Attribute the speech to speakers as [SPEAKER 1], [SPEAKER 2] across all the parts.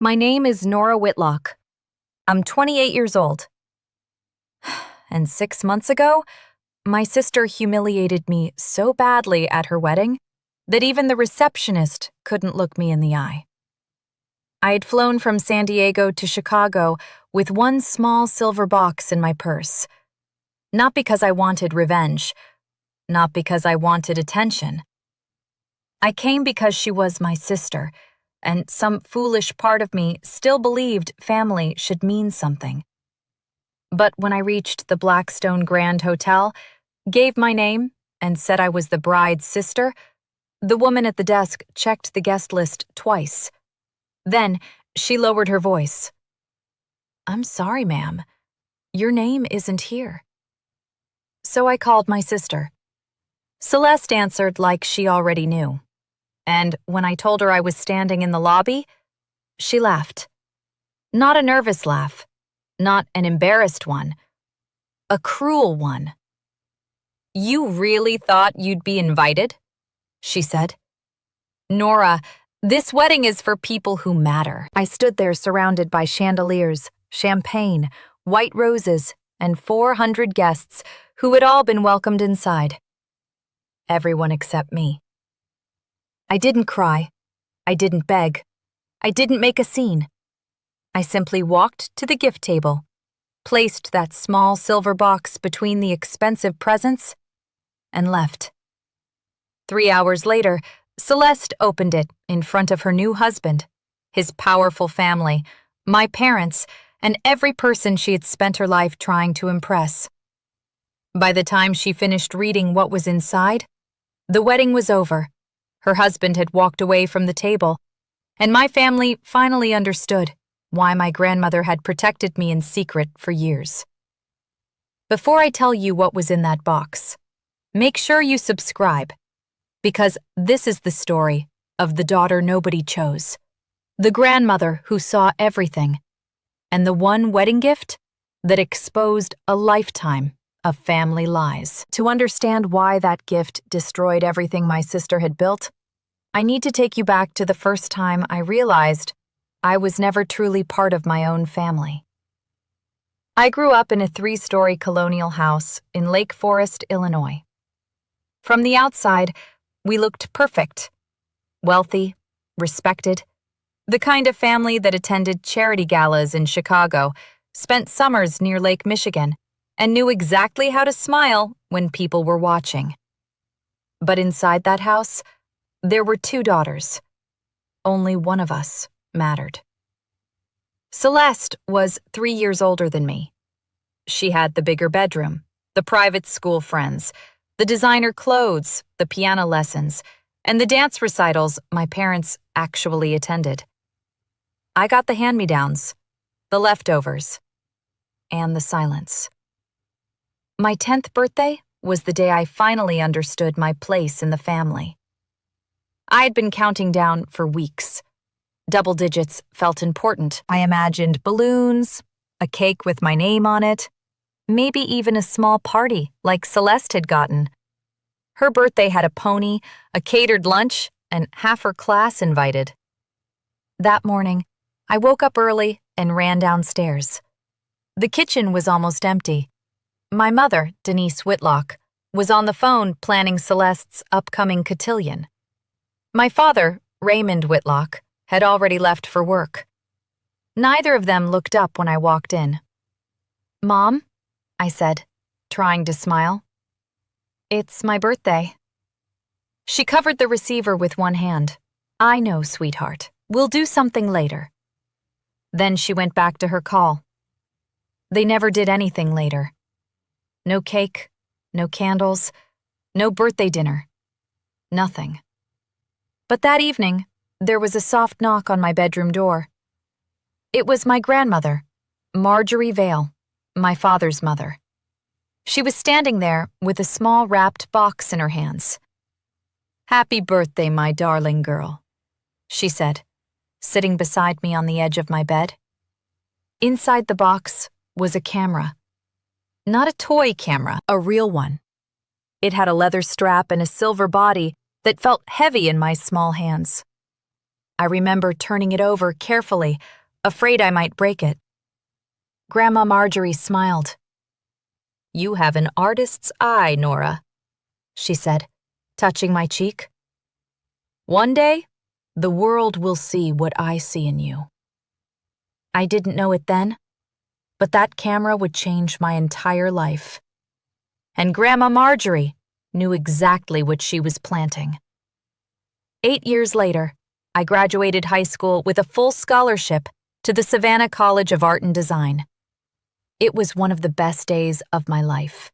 [SPEAKER 1] My name is Nora Whitlock. I'm 28 years old. And 6 months ago, my sister humiliated me so badly at her wedding that even the receptionist couldn't look me in the eye. I had flown from San Diego to Chicago with one small silver box in my purse. Not because I wanted revenge, not because I wanted attention. I came because she was my sister, and some foolish part of me still believed family should mean something. But when I reached the Blackstone Grand Hotel, gave my name, and said I was the bride's sister, the woman at the desk checked the guest list twice. Then she lowered her voice. "I'm sorry, ma'am. Your name isn't here." So I called my sister. Celeste answered like she already knew. And when I told her I was standing in the lobby, she laughed. Not a nervous laugh, not an embarrassed one, a cruel one. "You really thought you'd be invited?" she said. "Nora, this wedding is for people who matter." I stood there surrounded by chandeliers, champagne, white roses, and 400 guests who had all been welcomed inside. Everyone except me. I didn't cry. I didn't beg. I didn't make a scene. I simply walked to the gift table, placed that small silver box between the expensive presents, and left. 3 hours later, Celeste opened it in front of her new husband, his powerful family, my parents, and every person she had spent her life trying to impress. By the time she finished reading what was inside, the wedding was over. Her husband had walked away from the table, and my family finally understood why my grandmother had protected me in secret for years. Before I tell you what was in that box, make sure you subscribe, because this is the story of the daughter nobody chose, the grandmother who saw everything, and the one wedding gift that exposed a lifetime of family lies. To understand why that gift destroyed everything my sister had built, I need to take you back to the first time I realized I was never truly part of my own family. I grew up in a 3-story colonial house in Lake Forest, Illinois. From the outside, we looked perfect, wealthy, respected, the kind of family that attended charity galas in Chicago, spent summers near Lake Michigan, and knew exactly how to smile when people were watching. But inside that house, there were 2 daughters. Only one of us mattered. Celeste was 3 years older than me. She had the bigger bedroom, the private school friends, the designer clothes, the piano lessons, and the dance recitals my parents actually attended. I got the hand-me-downs, the leftovers, and the silence. My 10th birthday was the day I finally understood my place in the family. I had been counting down for weeks. Double digits felt important. I imagined balloons, a cake with my name on it, maybe even a small party like Celeste had gotten. Her birthday had a pony, a catered lunch, and half her class invited. That morning, I woke up early and ran downstairs. The kitchen was almost empty. My mother, Denise Whitlock, was on the phone planning Celeste's upcoming cotillion. My father, Raymond Whitlock, had already left for work. Neither of them looked up when I walked in. "Mom," I said, trying to smile. "It's my birthday." She covered the receiver with one hand. "I know, sweetheart. We'll do something later." Then she went back to her call. They never did anything later. No cake, no candles, no birthday dinner. Nothing. But that evening, there was a soft knock on my bedroom door. It was my grandmother, Marjorie Vale, my father's mother. She was standing there with a small wrapped box in her hands. "Happy birthday, my darling girl," she said, sitting beside me on the edge of my bed. Inside the box was a camera. Not a toy camera, a real one. It had a leather strap and a silver body that felt heavy in my small hands. I remember turning it over carefully, afraid I might break it. Grandma Marjorie smiled. "You have an artist's eye, Nora," she said, touching my cheek. "One day, the world will see what I see in you." I didn't know it then, but that camera would change my entire life. And Grandma Marjorie knew exactly what she was planting. 8 years later, I graduated high school with a full scholarship to the Savannah College of Art and Design. It was one of the best days of my life.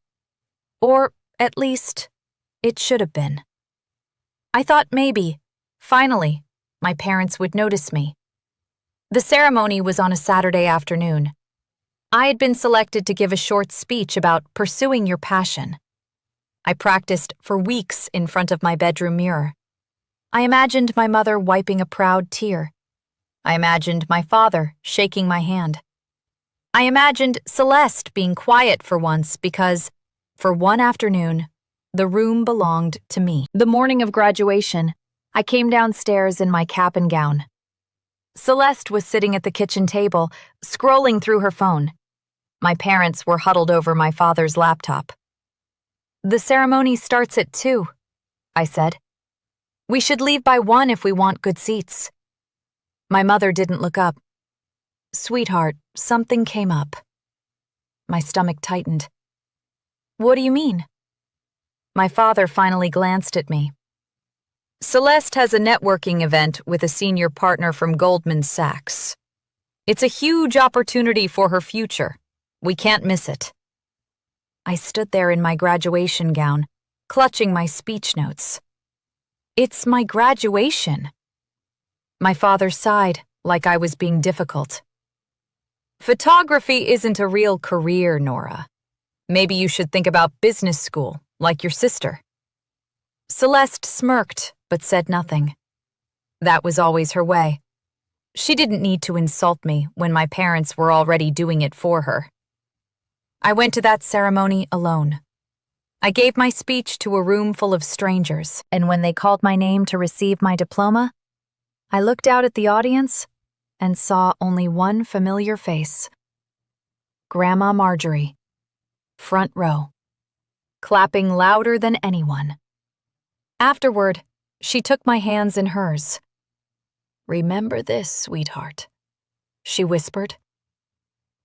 [SPEAKER 1] Or, at least, it should have been. I thought maybe, finally, my parents would notice me. The ceremony was on a Saturday afternoon. I had been selected to give a short speech about pursuing your passion. I practiced for weeks in front of my bedroom mirror. I imagined my mother wiping a proud tear. I imagined my father shaking my hand. I imagined Celeste being quiet for once because, for one afternoon, the room belonged to me. The morning of graduation, I came downstairs in my cap and gown. Celeste was sitting at the kitchen table, scrolling through her phone. My parents were huddled over my father's laptop. "The ceremony starts at 2, I said. "We should leave by 1 if we want good seats." My mother didn't look up. "Sweetheart, something came up." My stomach tightened. "What do you mean?" My father finally glanced at me. "Celeste has a networking event with a senior partner from Goldman Sachs. It's a huge opportunity for her future. We can't miss it." I stood there in my graduation gown, clutching my speech notes. "It's my graduation." My father sighed, like I was being difficult. "Photography isn't a real career, Nora. Maybe you should think about business school, like your sister." Celeste smirked, but said nothing. That was always her way. She didn't need to insult me when my parents were already doing it for her. I went to that ceremony alone. I gave my speech to a room full of strangers, and when they called my name to receive my diploma, I looked out at the audience and saw only one familiar face. Grandma Marjorie, front row, clapping louder than anyone. Afterward, she took my hands in hers. "Remember this, sweetheart," she whispered.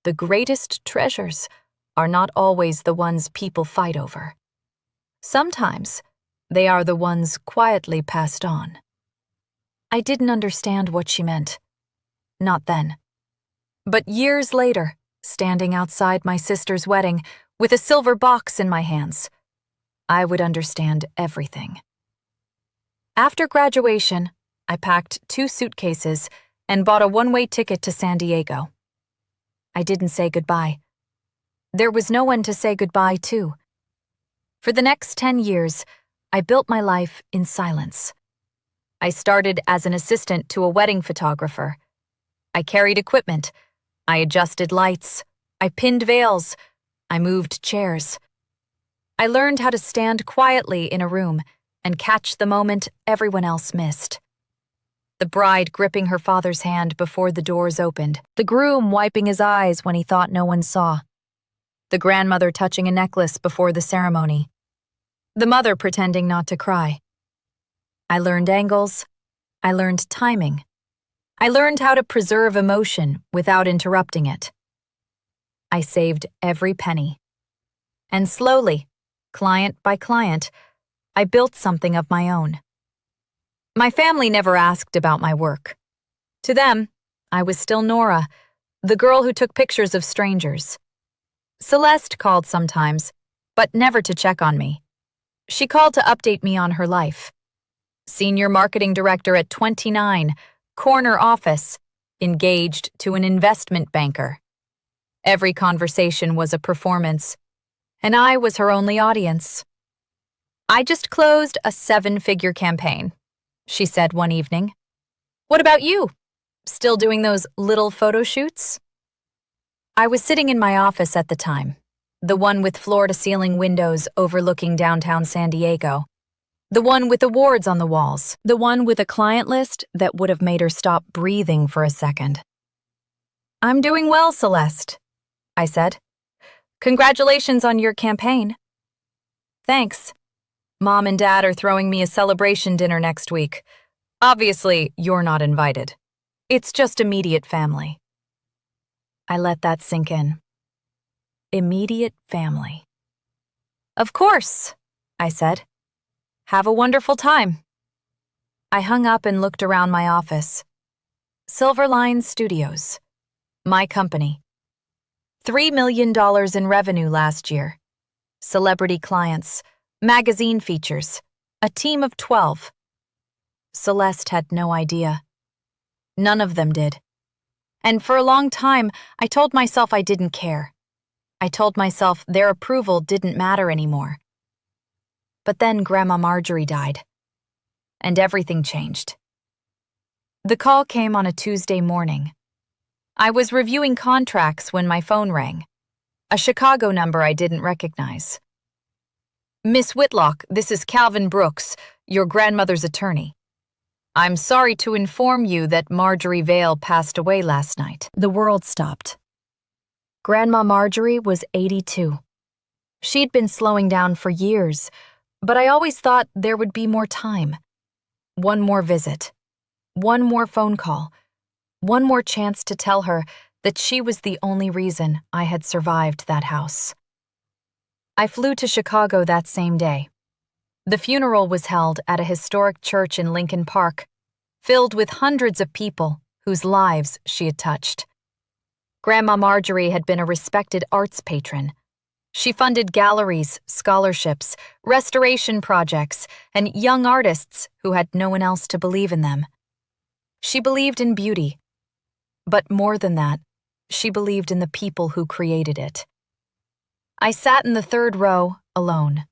[SPEAKER 1] "The greatest treasures are not always the ones people fight over. Sometimes they are the ones quietly passed on." I didn't understand what she meant. Not then. But years later, standing outside my sister's wedding with a silver box in my hands, I would understand everything. After graduation, I packed 2 suitcases and bought a one-way ticket to San Diego. I didn't say goodbye. There was no one to say goodbye to. For the next 10 years, I built my life in silence. I started as an assistant to a wedding photographer. I carried equipment. I adjusted lights. I pinned veils. I moved chairs. I learned how to stand quietly in a room and catch the moment everyone else missed. The bride gripping her father's hand before the doors opened, the groom wiping his eyes when he thought no one saw, the grandmother touching a necklace before the ceremony, the mother pretending not to cry. I learned angles. I learned timing. I learned how to preserve emotion without interrupting it. I saved every penny. And slowly, client by client, I built something of my own. My family never asked about my work. To them, I was still Nora, the girl who took pictures of strangers. Celeste called sometimes, but never to check on me. She called to update me on her life. Senior marketing director at 29, corner office, engaged to an investment banker. Every conversation was a performance, and I was her only audience. "I just closed a 7-figure campaign," she said one evening. "What about you? Still doing those little photo shoots?" I was sitting in my office at the time, the one with floor-to-ceiling windows overlooking downtown San Diego. The one with awards on the walls. The one with a client list that would have made her stop breathing for a second. "I'm doing well, Celeste," I said. "Congratulations on your campaign." "Thanks. Mom and Dad are throwing me a celebration dinner next week. Obviously, you're not invited. It's just immediate family." I let that sink in. Immediate family. "Of course," I said. "Have a wonderful time." I hung up and looked around my office. Silverline Studios. My company. $3 million in revenue last year. Celebrity clients. Magazine features. A team of 12. Celeste had no idea. None of them did. And for a long time, I told myself I didn't care. I told myself their approval didn't matter anymore. But then Grandma Marjorie died. And everything changed. The call came on a Tuesday morning. I was reviewing contracts when my phone rang. A Chicago number I didn't recognize. "Miss Whitlock, this is Calvin Brooks, your grandmother's attorney. I'm sorry to inform you that Marjorie Vale passed away last night." The world stopped. Grandma Marjorie was 82. She'd been slowing down for years, but I always thought there would be more time. One more visit. One more phone call. One more chance to tell her that she was the only reason I had survived that house. I flew to Chicago that same day. The funeral was held at a historic church in Lincoln Park, filled with hundreds of people whose lives she had touched. Grandma Marjorie had been a respected arts patron. She funded galleries, scholarships, restoration projects, and young artists who had no one else to believe in them. She believed in beauty. But more than that, she believed in the people who created it. I sat in the third row, alone.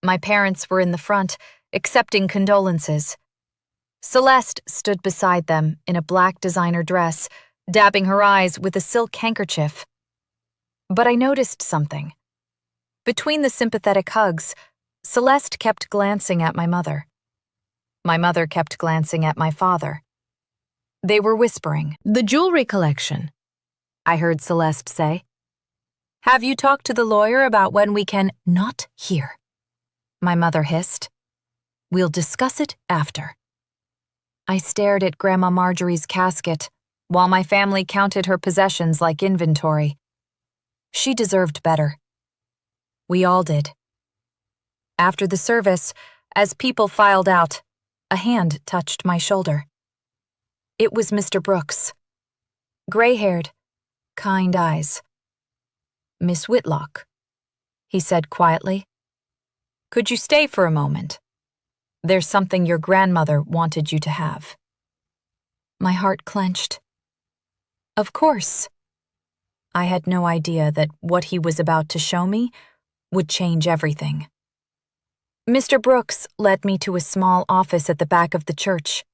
[SPEAKER 1] My parents were in the front, accepting condolences. Celeste stood beside them in a black designer dress, dabbing her eyes with a silk handkerchief. But I noticed something. Between the sympathetic hugs, Celeste kept glancing at my mother. My mother kept glancing at my father. They were whispering. "The jewelry collection," I heard Celeste say. "Have you talked to the lawyer about when we can—" "Not here," my mother hissed. "We'll discuss it after." I stared at Grandma Marjorie's casket while my family counted her possessions like inventory. She deserved better. We all did. After the service, as people filed out, a hand touched my shoulder. It was Mr. Brooks. Gray-haired, kind eyes. "Miss Whitlock," he said quietly. "Could you stay for a moment? There's something your grandmother wanted you to have." My heart clenched. Of course. I had no idea that what he was about to show me would change everything. Mr. Brooks led me to a small office at the back of the church.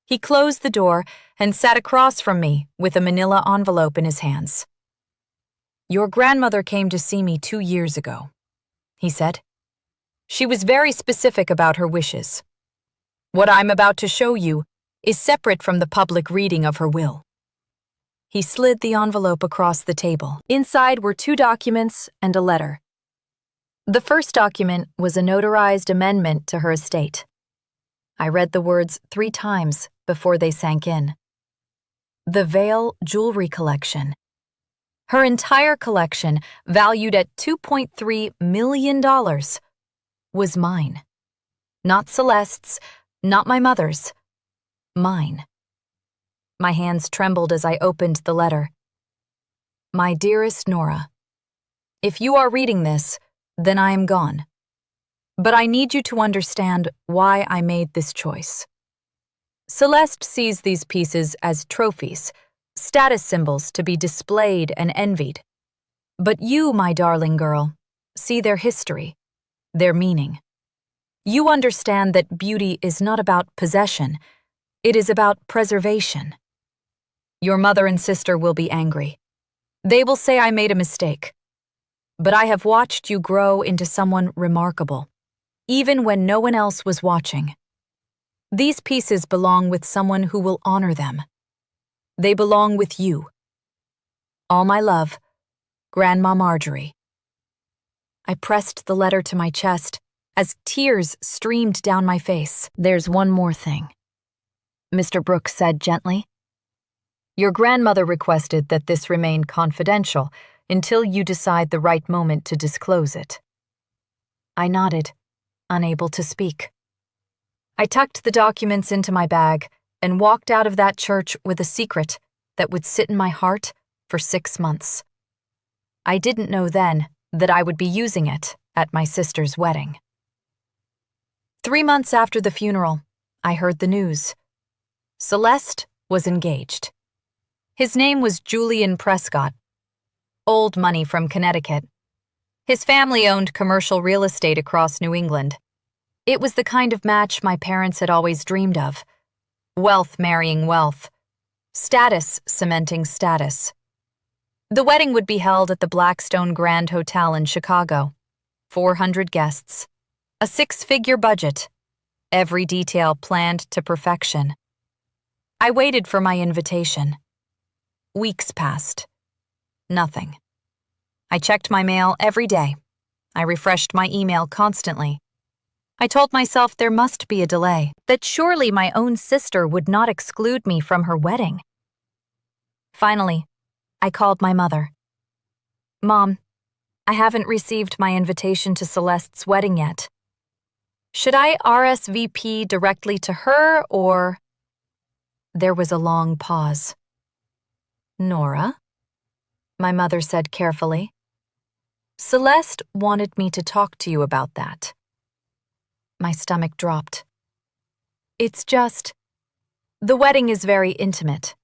[SPEAKER 1] He closed the door and sat across from me with a manila envelope in his hands. "Your grandmother came to see me 2 years ago," he said. "She was very specific about her wishes. What I'm about to show you is separate from the public reading of her will." He slid the envelope across the table. Inside were 2 documents and a letter. The first document was a notarized amendment to her estate. I read the words 3 times before they sank in. The Vale Jewelry Collection. Her entire collection, valued at $2.3 million, was mine. Not Celeste's, not my mother's. Mine. My hands trembled as I opened the letter. "My dearest Nora, if you are reading this, then I am gone. But I need you to understand why I made this choice. Celeste sees these pieces as trophies, status symbols to be displayed and envied. But you, my darling girl, see their history, their meaning. You understand that beauty is not about possession, it is about preservation. Your mother and sister will be angry. They will say I made a mistake. But I have watched you grow into someone remarkable. even when no one else was watching. These pieces belong with someone who will honor them. They belong with you. All my love, Grandma Marjorie. I pressed the letter to my chest as tears streamed down my face. There's one more thing, Mr. Brooks said gently. Your grandmother requested that this remain confidential until you decide the right moment to disclose it. I nodded, unable to speak. I tucked the documents into my bag and walked out of that church with a secret that would sit in my heart for 6 months. I didn't know then that I would be using it at my sister's wedding. 3 months after the funeral, I heard the news. Celeste was engaged. His name was Julian Prescott. Old money from Connecticut. His family owned commercial real estate across New England. It was the kind of match my parents had always dreamed of. Wealth marrying wealth. Status cementing status. The wedding would be held at the Blackstone Grand Hotel in Chicago. 400 guests. A 6-figure budget. Every detail planned to perfection. I waited for my invitation. Weeks passed. Nothing. I checked my mail every day. I refreshed my email constantly. I told myself there must be a delay, that surely my own sister would not exclude me from her wedding. Finally, I called my mother. Mom, I haven't received my invitation to Celeste's wedding yet. Should I RSVP directly to her or... There was a long pause. Nora, my mother said carefully. Celeste wanted me to talk to you about that. My stomach dropped. It's just... The wedding is very intimate.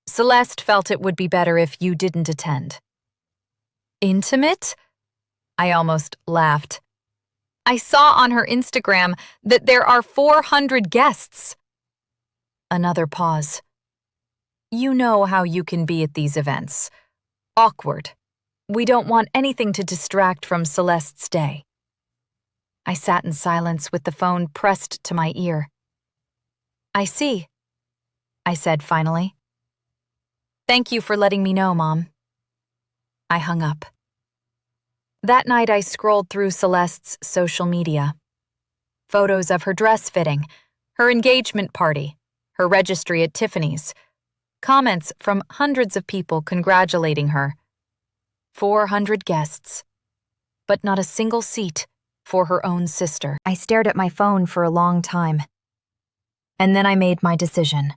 [SPEAKER 1] Celeste felt it would be better if you didn't attend. Intimate? I almost laughed. I saw on her Instagram that there are 400 guests. Another pause. You know how you can be at these events. Awkward. We don't want anything to distract from Celeste's day. I sat in silence with the phone pressed to my ear. I see, I said finally. Thank you for letting me know, Mom. I hung up. That night I scrolled through Celeste's social media. Photos of her dress fitting, her engagement party, her registry at Tiffany's. Comments from hundreds of people congratulating her. 400 guests, but not a single seat for her own sister. I stared at my phone for a long time. And then I made my decision.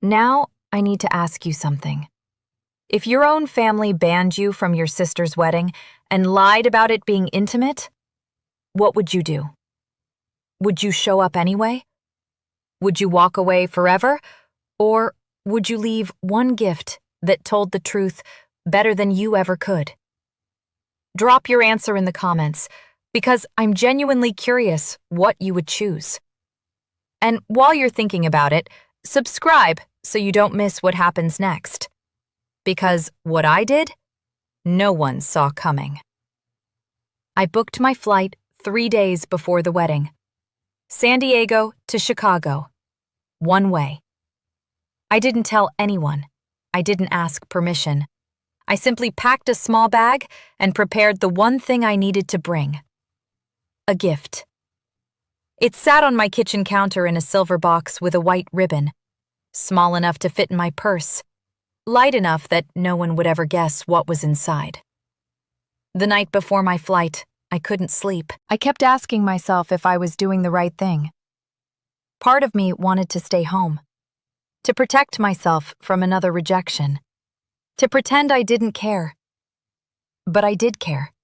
[SPEAKER 1] Now I need to ask you something. If your own family banned you from your sister's wedding and lied about it being intimate, what would you do? Would you show up anyway? Would you walk away forever? Or would you leave one gift that told the truth better than you ever could? Drop your answer in the comments, because I'm genuinely curious what you would choose. And while you're thinking about it, subscribe so you don't miss what happens next. Because what I did, no one saw coming. I booked my flight 3 days before the wedding. San Diego to Chicago. One way. I didn't tell anyone. I didn't ask permission. I simply packed a small bag and prepared the one thing I needed to bring. A gift. It sat on my kitchen counter in a silver box with a white ribbon. Small enough to fit in my purse. Light enough that no one would ever guess what was inside. The night before my flight, I couldn't sleep. I kept asking myself if I was doing the right thing. Part of me wanted to stay home, to protect myself from another rejection, to pretend I didn't care. But I did care.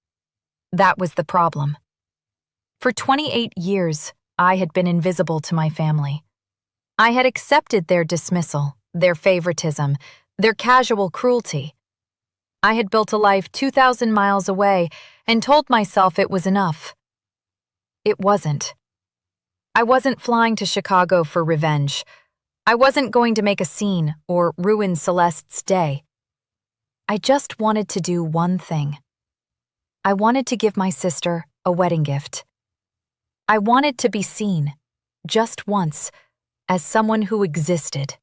[SPEAKER 1] That was the problem. For 28 years, I had been invisible to my family. I had accepted their dismissal, their favoritism, their casual cruelty. I had built a life 2,000 miles away and told myself it was enough. It wasn't. I wasn't flying to Chicago for revenge. I wasn't going to make a scene or ruin Celeste's day. I just wanted to do one thing. I wanted to give my sister a wedding gift. I wanted to be seen, just once, as someone who existed.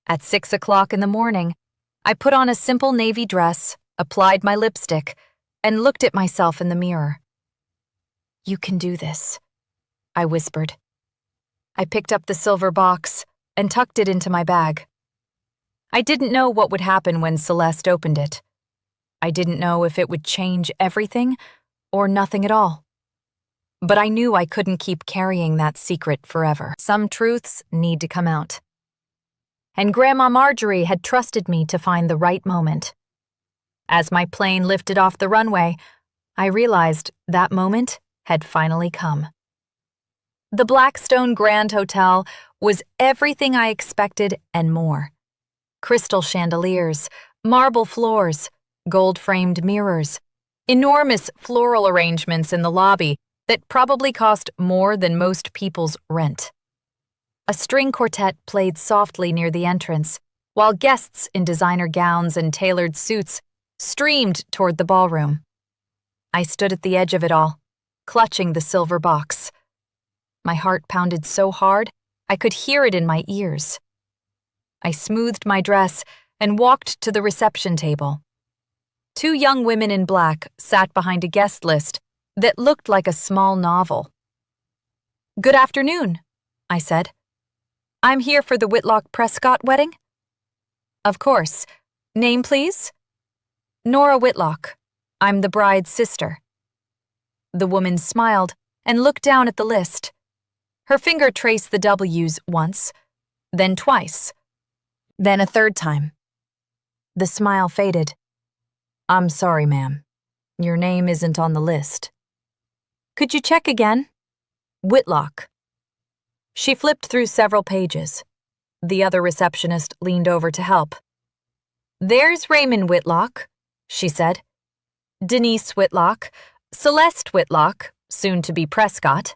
[SPEAKER 1] At 6 o'clock in the morning, I put on a simple navy dress, applied my lipstick, and looked at myself in the mirror. "You can do this," I whispered. I picked up the silver box and tucked it into my bag. I didn't know what would happen when Celeste opened it. I didn't know if it would change everything or nothing at all. But I knew I couldn't keep carrying that secret forever. Some truths need to come out. And Grandma Marjorie had trusted me to find the right moment. As my plane lifted off the runway, I realized that moment had finally come. The Blackstone Grand Hotel was everything I expected and more. Crystal chandeliers, marble floors, gold-framed mirrors, enormous floral arrangements in the lobby that probably cost more than most people's rent. A string quartet played softly near the entrance, while guests in designer gowns and tailored suits streamed toward the ballroom. I stood at the edge of it all, clutching the silver box. My heart pounded so hard I could hear it in my ears. I smoothed my dress and walked to the reception table. 2 young women in black sat behind a guest list that looked like a small novel. "Good afternoon," I said. "I'm here for the Whitlock-Prescott wedding?" "Of course. Name, please?" "Nora Whitlock. I'm the bride's sister." The woman smiled and looked down at the list. Her finger traced the W's once, then twice, then a third time. The smile faded. "I'm sorry, ma'am. Your name isn't on the list." "Could you check again?" "Whitlock." She flipped through several pages. The other receptionist leaned over to help. "There's Raymond Whitlock," she said. "Denise Whitlock, Celeste Whitlock, soon to be Prescott."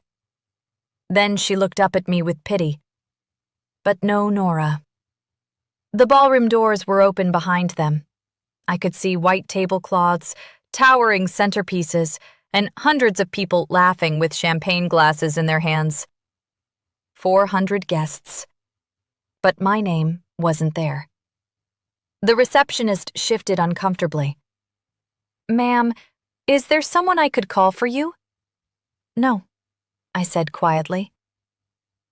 [SPEAKER 1] Then she looked up at me with pity. But no Nora. The ballroom doors were open behind them. I could see white tablecloths, towering centerpieces, and hundreds of people laughing with champagne glasses in their hands. 400 guests. But my name wasn't there. The receptionist shifted uncomfortably. "Ma'am, is there someone I could call for you?" "No," I said quietly.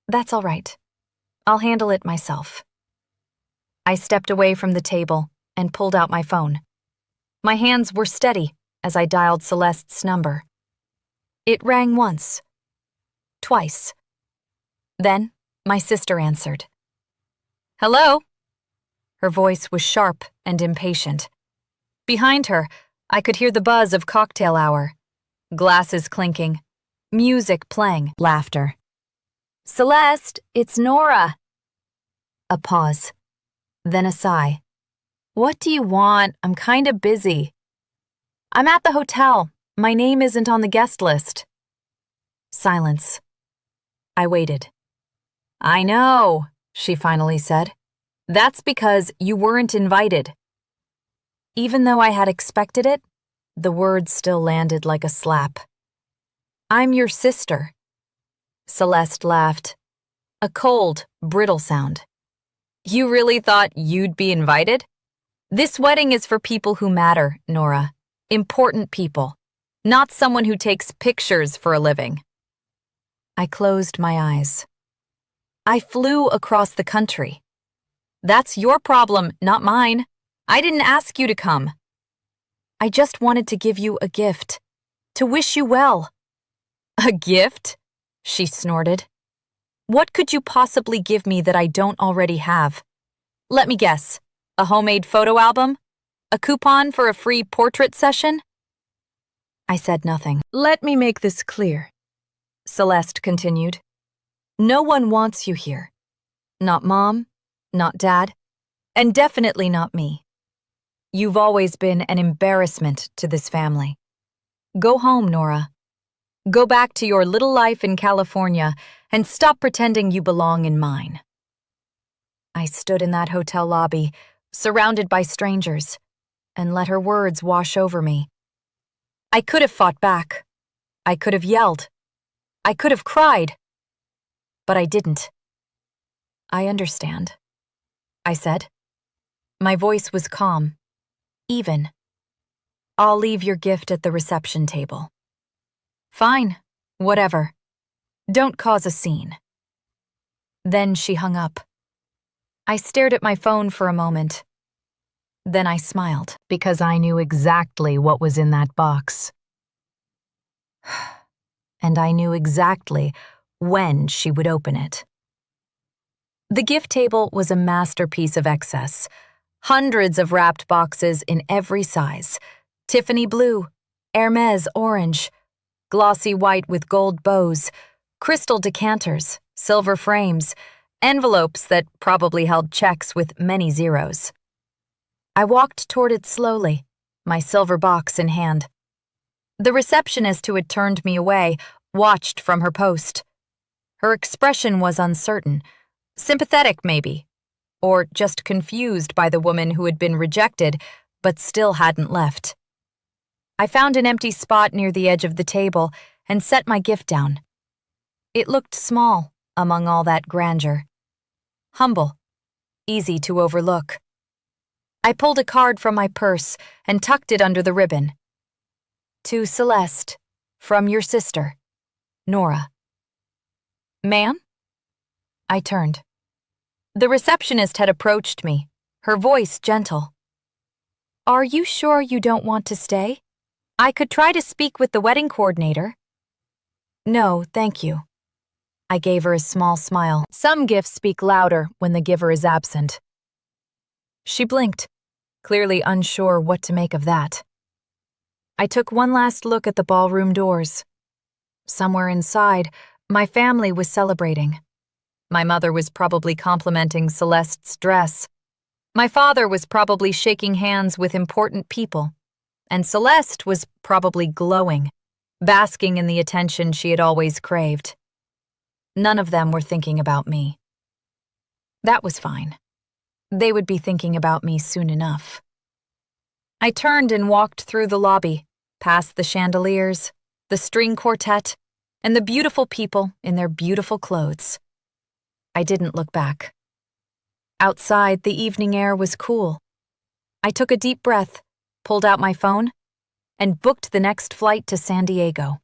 [SPEAKER 1] "That's all right. I'll handle it myself." I stepped away from the table and pulled out my phone. My hands were steady as I dialed Celeste's number. It rang once, twice. Then my sister answered. "Hello?" Her voice was sharp and impatient. Behind her, I could hear the buzz of cocktail hour, glasses clinking, music playing, laughter. "Celeste, it's Nora." A pause, then a sigh. "What do you want? I'm kinda busy." "I'm at the hotel. My name isn't on the guest list." Silence. I waited. "I know," she finally said. "That's because you weren't invited." Even though I had expected it, the words still landed like a slap. "I'm your sister." Celeste laughed. A cold, brittle sound. "You really thought you'd be invited? This wedding is for people who matter, Nora. Important people. Not someone who takes pictures for a living." I closed my eyes. "I flew across the country. That's your problem, not mine. I didn't ask you to come. I just wanted to give you a gift, to wish you well." "A gift?" she snorted. "What could you possibly give me that I don't already have? Let me guess. A homemade photo album? A coupon for a free portrait session?" I said nothing. "Let me make this clear," Celeste continued. "No one wants you here. Not Mom, not Dad, and definitely not me. You've always been an embarrassment to this family. Go home, Nora. Go back to your little life in California and stop pretending you belong in mine." I stood in that hotel lobby, surrounded by strangers, and let her words wash over me. I could have fought back. I could have yelled. I could have cried, but I didn't. "I understand," I said. My voice was calm, even. "I'll leave your gift at the reception table." "Fine, whatever. Don't cause a scene." Then she hung up. I stared at my phone for a moment. Then I smiled, because I knew exactly what was in that box. And I knew exactly when she would open it. The gift table was a masterpiece of excess. Hundreds of wrapped boxes in every size. Tiffany blue, Hermes orange, glossy white with gold bows, crystal decanters, silver frames, envelopes that probably held checks with many zeros. I walked toward it slowly, my silver box in hand. The receptionist who had turned me away watched from her post. Her expression was uncertain, sympathetic maybe, or just confused by the woman who had been rejected but still hadn't left. I found an empty spot near the edge of the table and set my gift down. It looked small among all that grandeur. Humble, easy to overlook. I pulled a card from my purse and tucked it under the ribbon. "To Celeste, from your sister, Nora." "Ma'am?" I turned. The receptionist had approached me, her voice gentle. "Are you sure you don't want to stay? I could try to speak with the wedding coordinator." "No, thank you." I gave her a small smile. Some gifts speak louder when the giver is absent. She blinked, clearly unsure what to make of that. I took one last look at the ballroom doors. Somewhere inside, my family was celebrating. My mother was probably complimenting Celeste's dress. My father was probably shaking hands with important people. And Celeste was probably glowing, basking in the attention she had always craved. None of them were thinking about me. That was fine. They would be thinking about me soon enough. I turned and walked through the lobby, past the chandeliers, the string quartet, and the beautiful people in their beautiful clothes. I didn't look back. Outside, the evening air was cool. I took a deep breath, pulled out my phone, and booked the next flight to San Diego.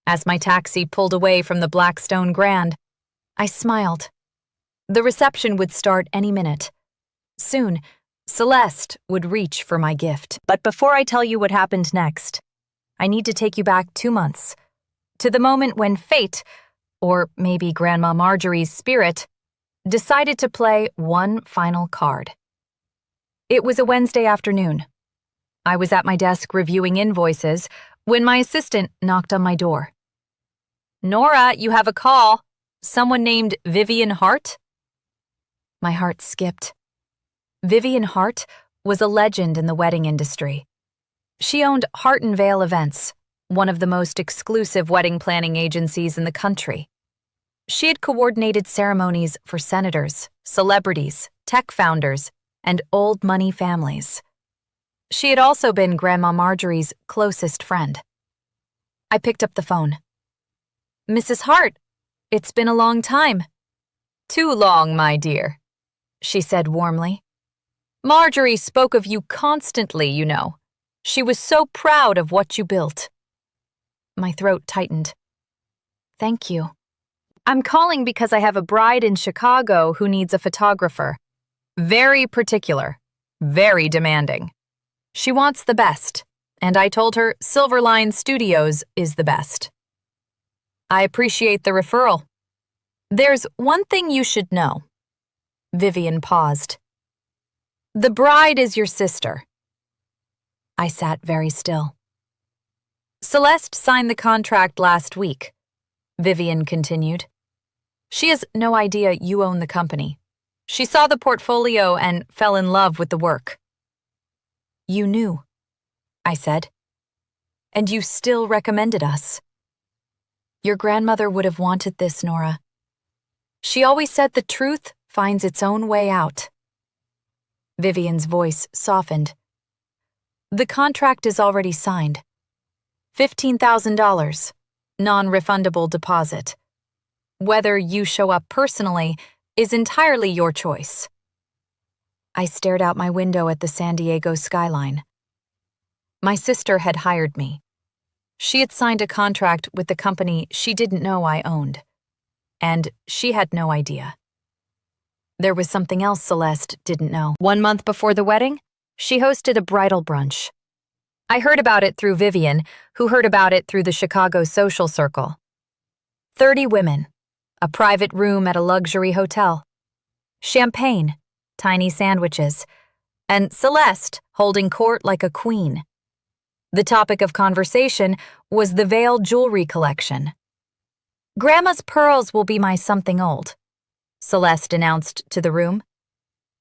[SPEAKER 1] As my taxi pulled away from the Blackstone Grand, I smiled. The reception would start any minute. Soon, Celeste would reach for my gift. But before I tell you what happened next, I need to take you back 2 months, to the moment when fate, or maybe Grandma Marjorie's spirit, decided to play one final card. It was a Wednesday afternoon. I was at my desk reviewing invoices when my assistant knocked on my door. "Nora, you have a call. Someone named Vivian Hart?" My heart skipped. Vivian Hart was a legend in the wedding industry. She owned Hart & Vale Events, one of the most exclusive wedding planning agencies in the country. She had coordinated ceremonies for senators, celebrities, tech founders, and old money families. She had also been Grandma Marjorie's closest friend. I picked up the phone. "Mrs. Hart, it's been a long time." "Too long, my dear," she said warmly. "Marjorie spoke of you constantly, you know. She was so proud of what you built." My throat tightened. "Thank you. I'm calling because I have a bride in Chicago who needs a photographer. Very particular, very demanding. She wants the best, and I told her Silverline Studios is the best. I appreciate the referral. There's one thing you should know." Vivian paused. "The bride is your sister." I sat very still. "Celeste signed the contract last week," Vivian continued. "She has no idea you own the company. She saw the portfolio and fell in love with the work." "You knew," I said. "And you still recommended us." "Your grandmother would have wanted this, Nora. She always said the truth finds its own way out." Vivian's voice softened. "The contract is already signed. $15,000, non-refundable deposit. Whether you show up personally is entirely your choice. I stared out my window at the San Diego skyline. My sister had hired me. She had signed a contract with the company she didn't know I owned. And she had no idea. There was something else Celeste didn't know. 1 month before the wedding, she hosted a bridal brunch. I heard about it through Vivian, who heard about it through the Chicago social circle. 30 women, a private room at a luxury hotel, champagne, tiny sandwiches, and Celeste holding court like a queen. The topic of conversation was the veil jewelry collection. "Grandma's pearls will be my something old," Celeste announced to the room.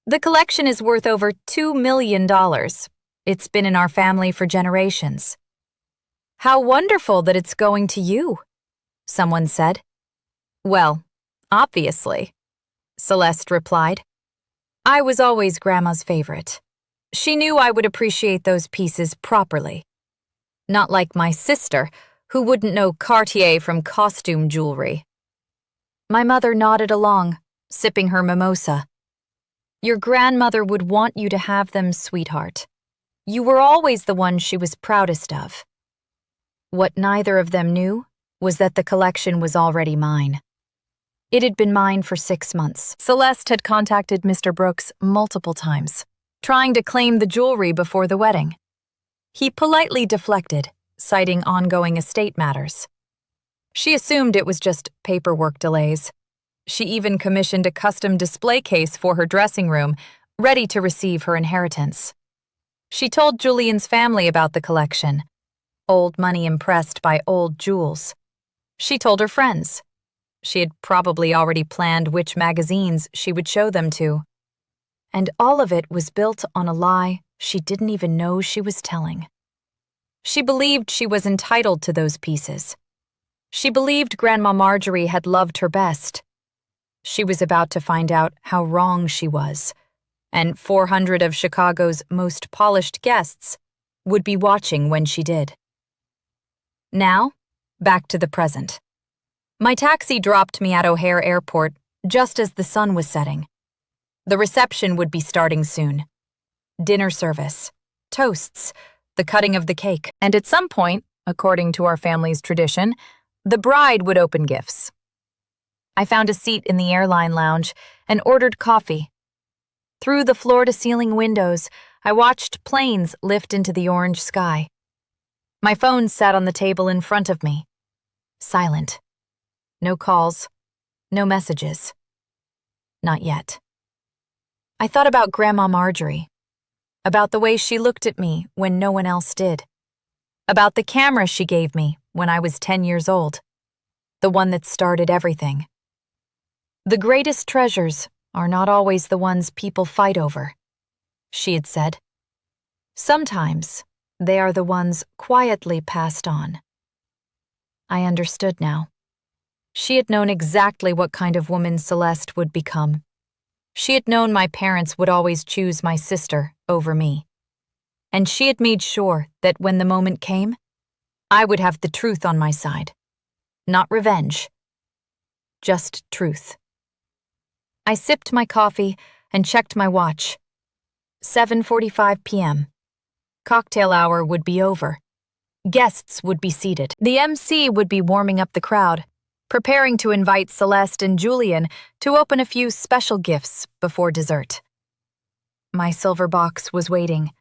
[SPEAKER 1] "The collection is worth over $2 million. It's been in our family for generations." "How wonderful that it's going to you," someone said. "Well, obviously," Celeste replied. "I was always Grandma's favorite. She knew I would appreciate those pieces properly. Not like my sister, who wouldn't know Cartier from costume jewelry." My mother nodded along, sipping her mimosa. "Your grandmother would want you to have them, sweetheart. You were always the one she was proudest of." What neither of them knew was that the collection was already mine. It had been mine for 6 months. Celeste had contacted Mr. Brooks multiple times, trying to claim the jewelry before the wedding. He politely deflected, citing ongoing estate matters. She assumed it was just paperwork delays. She even commissioned a custom display case for her dressing room, ready to receive her inheritance. She told Julian's family about the collection. Old money impressed by old jewels. She told her friends. She had probably already planned which magazines she would show them to. And all of it was built on a lie she didn't even know she was telling. She believed she was entitled to those pieces. She believed Grandma Marjorie had loved her best. She was about to find out how wrong she was, and 400 of Chicago's most polished guests would be watching when she did. Now, back to the present. My taxi dropped me at O'Hare Airport just as the sun was setting. The reception would be starting soon. Dinner service, toasts, the cutting of the cake, and at some point, according to our family's tradition, the bride would open gifts. I found a seat in the airline lounge and ordered coffee. Through the floor-to-ceiling windows, I watched planes lift into the orange sky. My phone sat on the table in front of me. Silent. No calls, no messages. Not yet. I thought about Grandma Marjorie, about the way she looked at me when no one else did, about the camera she gave me when I was 10 years old, the one that started everything. "The greatest treasures are not always the ones people fight over," she had said. "Sometimes they are the ones quietly passed on." I understood now. She had known exactly what kind of woman Celeste would become. She had known my parents would always choose my sister over me. And she had made sure that when the moment came, I would have the truth on my side. Not revenge. Just truth. I sipped my coffee and checked my watch. 7:45 p.m. Cocktail hour would be over. Guests would be seated. The MC would be warming up the crowd, preparing to invite Celeste and Julian to open a few special gifts before dessert. My silver box was waiting.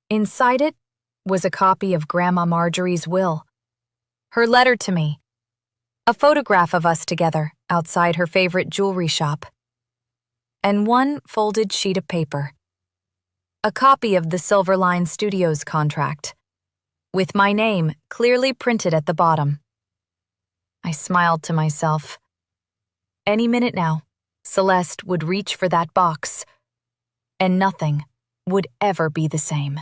[SPEAKER 1] Inside it was a copy of Grandma Marjorie's will, her letter to me, a photograph of us together outside her favorite jewelry shop, and one folded sheet of paper, a copy of the Silverline Studios contract, with my name clearly printed at the bottom. I smiled to myself. Any minute now, Celeste would reach for that box, and nothing would ever be the same.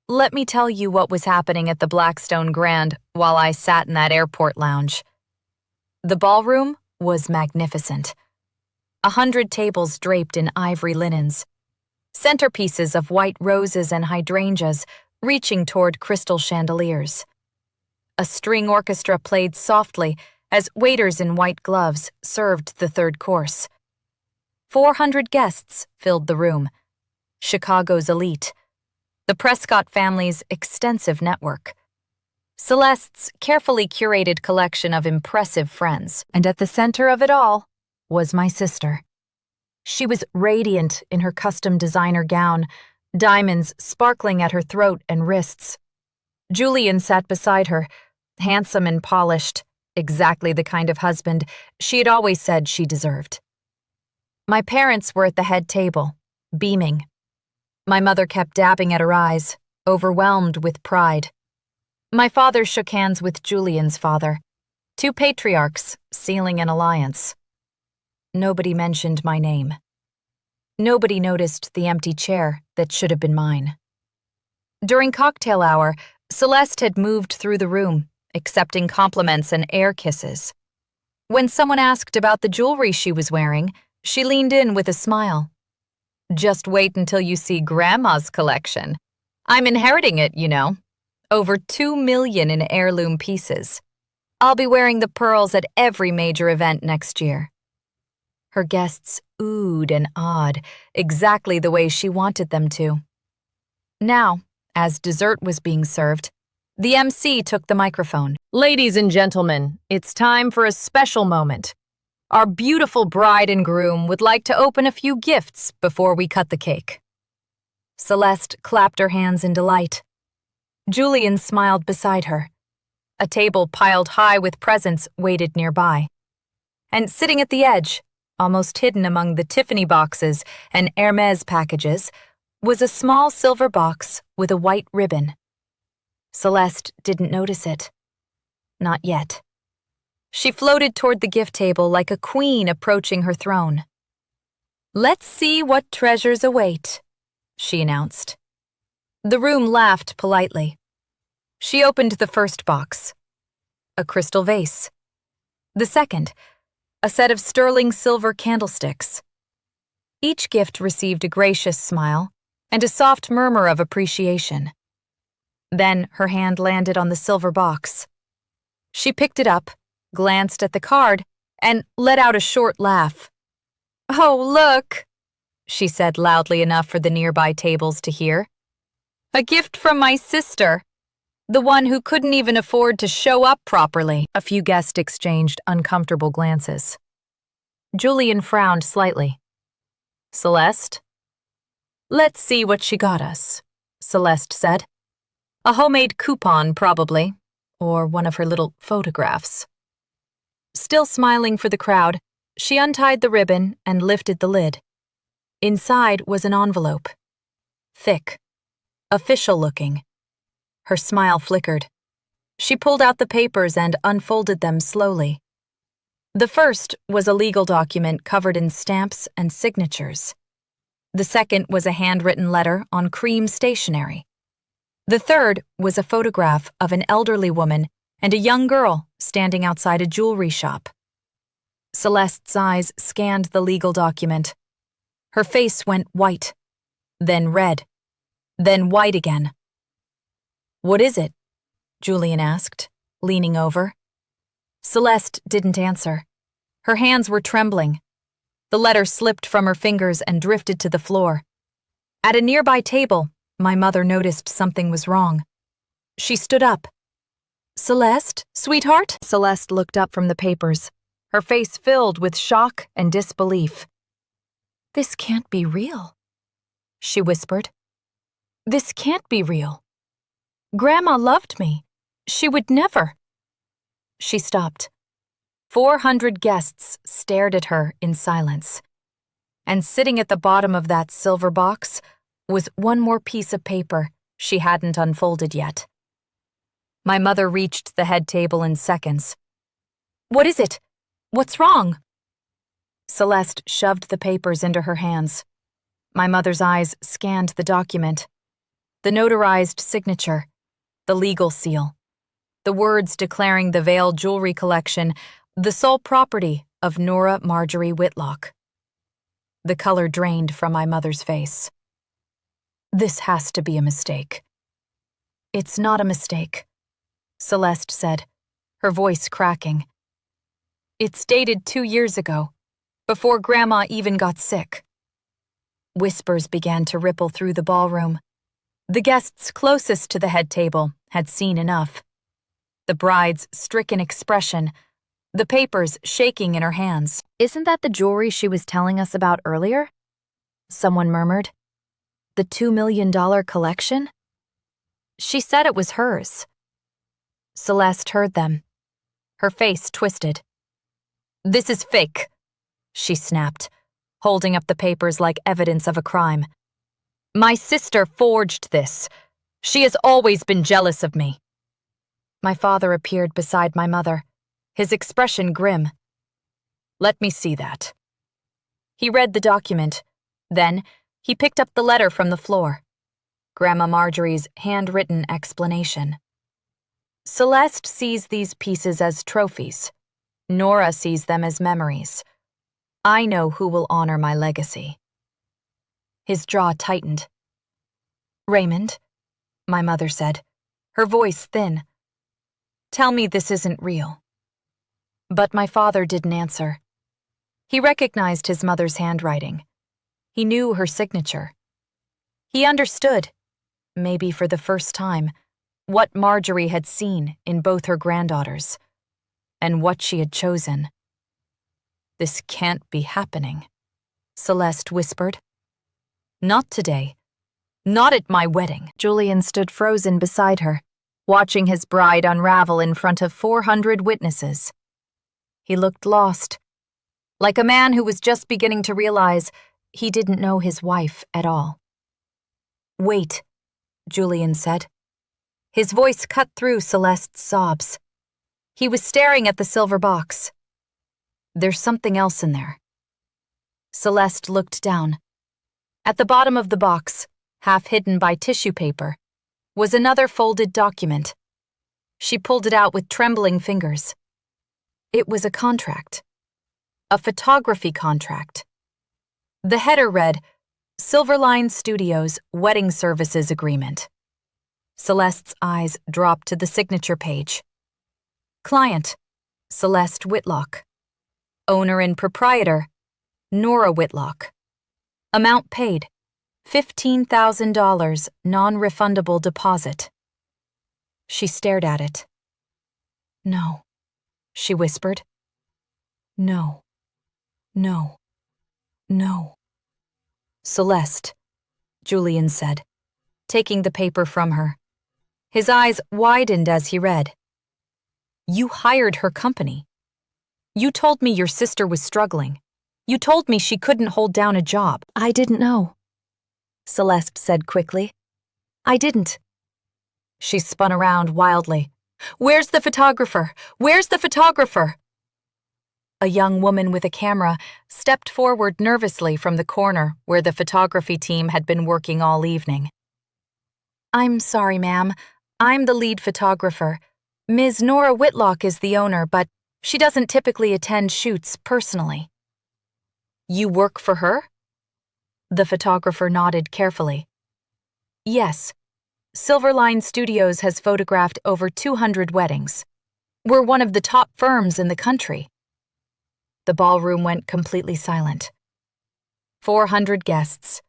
[SPEAKER 1] Let me tell you what was happening at the Blackstone Grand while I sat in that airport lounge. The ballroom was magnificent. 100 tables draped in ivory linens, centerpieces of white roses and hydrangeas reaching toward crystal chandeliers. A string orchestra played softly as waiters in white gloves served the third course. 400 guests filled the room. Chicago's elite. The Prescott family's extensive network. Celeste's carefully curated collection of impressive friends. And at the center of it all was my sister. She was radiant in her custom designer gown, diamonds sparkling at her throat and wrists. Julian sat beside her, handsome and polished, exactly the kind of husband she had always said she deserved. My parents were at the head table, beaming. My mother kept dabbing at her eyes, overwhelmed with pride. My father shook hands with Julian's father, two patriarchs sealing an alliance. Nobody mentioned my name. Nobody noticed the empty chair that should have been mine. During cocktail hour, Celeste had moved through the room, accepting compliments and air kisses. When someone asked about the jewelry she was wearing, she leaned in with a smile. "Just wait until you see Grandma's collection. I'm inheriting it, you know. Over 2 million in heirloom pieces. I'll be wearing the pearls at every major event next year." Her guests oohed and awed, exactly the way she wanted them to. Now, as dessert was being served, the MC took the microphone. "Ladies and gentlemen, it's time for a special moment. Our beautiful bride and groom would like to open a few gifts before we cut the cake." Celeste clapped her hands in delight. Julian smiled beside her. A table piled high with presents waited nearby. And sitting at the edge, almost hidden among the Tiffany boxes and Hermes packages, was a small silver box with a white ribbon. Celeste didn't notice it. Not yet. She floated toward the gift table like a queen approaching her throne. "Let's see what treasures await," she announced. The room laughed politely. She opened the first box. A crystal vase. The second, a set of sterling silver candlesticks. Each gift received a gracious smile and a soft murmur of appreciation. Then her hand landed on the silver box. She picked it up, glanced at the card, and let out a short laugh. "Oh, look," she said loudly enough for the nearby tables to hear. "A gift from my sister, the one who couldn't even afford to show up properly." A few guests exchanged uncomfortable glances. Julian frowned slightly. "Celeste?" "Let's see what she got us," Celeste said. "A homemade coupon, probably, or one of her little photographs." Still smiling for the crowd, she untied the ribbon and lifted the lid. Inside was an envelope. Thick, official-looking. Her smile flickered. She pulled out the papers and unfolded them slowly. The first was a legal document covered in stamps and signatures. The second was a handwritten letter on cream stationery. The third was a photograph of an elderly woman and a young girl standing outside a jewelry shop. Celeste's eyes scanned the legal document. Her face went white, then red, then white again. "What is it?" Julian asked, leaning over. Celeste didn't answer. Her hands were trembling. The letter slipped from her fingers and drifted to the floor. At a nearby table, my mother noticed something was wrong. She stood up. "Celeste, sweetheart?" Celeste looked up from the papers, her face filled with shock and disbelief. "This can't be real," she whispered. "This can't be real. Grandma loved me. She would never." She stopped. 400 guests stared at her in silence. And sitting at the bottom of that silver box was one more piece of paper she hadn't unfolded yet. My mother reached the head table in seconds. "What is it? What's wrong?" Celeste shoved the papers into her hands. My mother's eyes scanned the document. The notarized signature, the legal seal, the words declaring the Veil jewelry collection the sole property of Nora Marjorie Whitlock. The color drained from my mother's face. "This has to be a mistake." "It's not a mistake," Celeste said, her voice cracking. It's dated 2 years ago, before Grandma even got sick. Whispers began to ripple through the ballroom. The guests closest to the head table had seen enough. The bride's stricken expression, the papers shaking in her hands. Isn't that the jewelry she was telling us about earlier? Someone murmured. The $2 million collection? She said it was hers. Celeste heard them. Her face twisted. This is fake, she snapped, holding up the papers like evidence of a crime. My sister forged this. She has always been jealous of me. My father appeared beside my mother, his expression grim. Let me see that. He read the document. Then, he picked up the letter from the floor. Grandma Marjorie's handwritten explanation. Celeste sees these pieces as trophies. Nora sees them as memories. I know who will honor my legacy. His jaw tightened. Raymond, my mother said, her voice thin. Tell me this isn't real. But my father didn't answer. He recognized his mother's handwriting. He knew her signature. He understood, maybe for the first time, what Marjorie had seen in both her granddaughters, and what she had chosen. This can't be happening, Celeste whispered. Not today. Not at my wedding. Julian stood frozen beside her, watching his bride unravel in front of 400 witnesses. He looked lost, like a man who was just beginning to realize he didn't know his wife at all. Wait, Julian said. His voice cut through Celeste's sobs. He was staring at the silver box. There's something else in there. Celeste looked down. At the bottom of the box, half hidden by tissue paper, was another folded document. She pulled it out with trembling fingers. It was a contract. A photography contract. The header read, Silverline Studios Wedding Services Agreement. Celeste's eyes dropped to the signature page. Client, Celeste Whitlock. Owner and proprietor, Nora Whitlock. Amount paid, $15,000 non-refundable deposit. She stared at it. No, she whispered. No, no, no. Celeste, Julian said, taking the paper from her. His eyes widened as he read. You hired her company. You told me your sister was struggling. You told me she couldn't hold down a job. I didn't know, Celeste said quickly. I didn't. She spun around wildly. Where's the photographer? Where's the photographer? A young woman with a camera stepped forward nervously from the corner where the photography team had been working all evening. I'm sorry, ma'am. I'm the lead photographer. Ms. Nora Whitlock is the owner, but she doesn't typically attend shoots personally. You work for her? The photographer nodded carefully. Yes. Silverline Studios has photographed over 200 weddings. We're one of the top firms in the country. The ballroom went completely silent. 400 guests,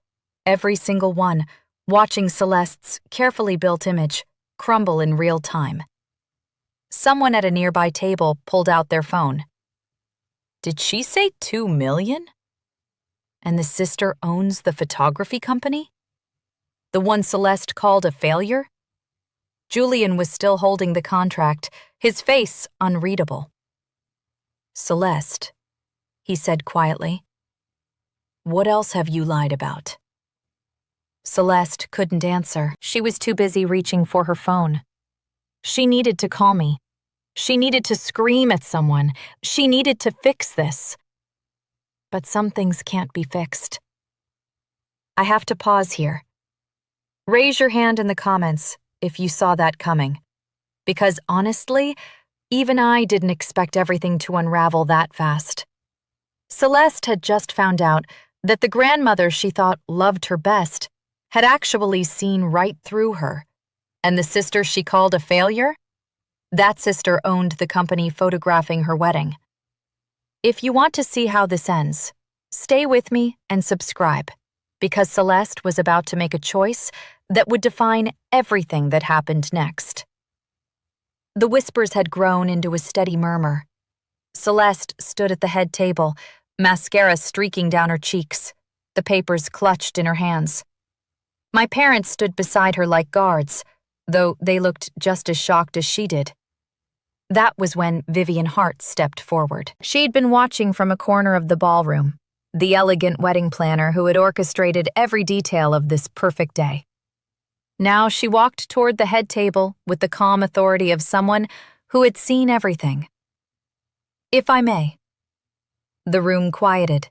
[SPEAKER 1] every single one, watching Celeste's carefully built image crumble in real time. Someone at a nearby table pulled out their phone. Did she say 2 million? And the sister owns the photography company? The one Celeste called a failure? Julian was still holding the contract, his face unreadable. Celeste, he said quietly, what else have you lied about? Celeste couldn't answer. She was too busy reaching for her phone. She needed to call me. She needed to scream at someone. She needed to fix this. But some things can't be fixed. I have to pause here. Raise your hand in the comments if you saw that coming. Because honestly, even I didn't expect everything to unravel that fast. Celeste had just found out that the grandmother she thought loved her best had actually seen right through her. And the sister she called a failure? That sister owned the company photographing her wedding. If you want to see how this ends, stay with me and subscribe, because Celeste was about to make a choice that would define everything that happened next. The whispers had grown into a steady murmur. Celeste stood at the head table, mascara streaking down her cheeks, the papers clutched in her hands. My parents stood beside her like guards, though they looked just as shocked as she did. That was when Vivian Hart stepped forward. She'd been watching from a corner of the ballroom, the elegant wedding planner who had orchestrated every detail of this perfect day. Now she walked toward the head table with the calm authority of someone who had seen everything. "If I may." The room quieted.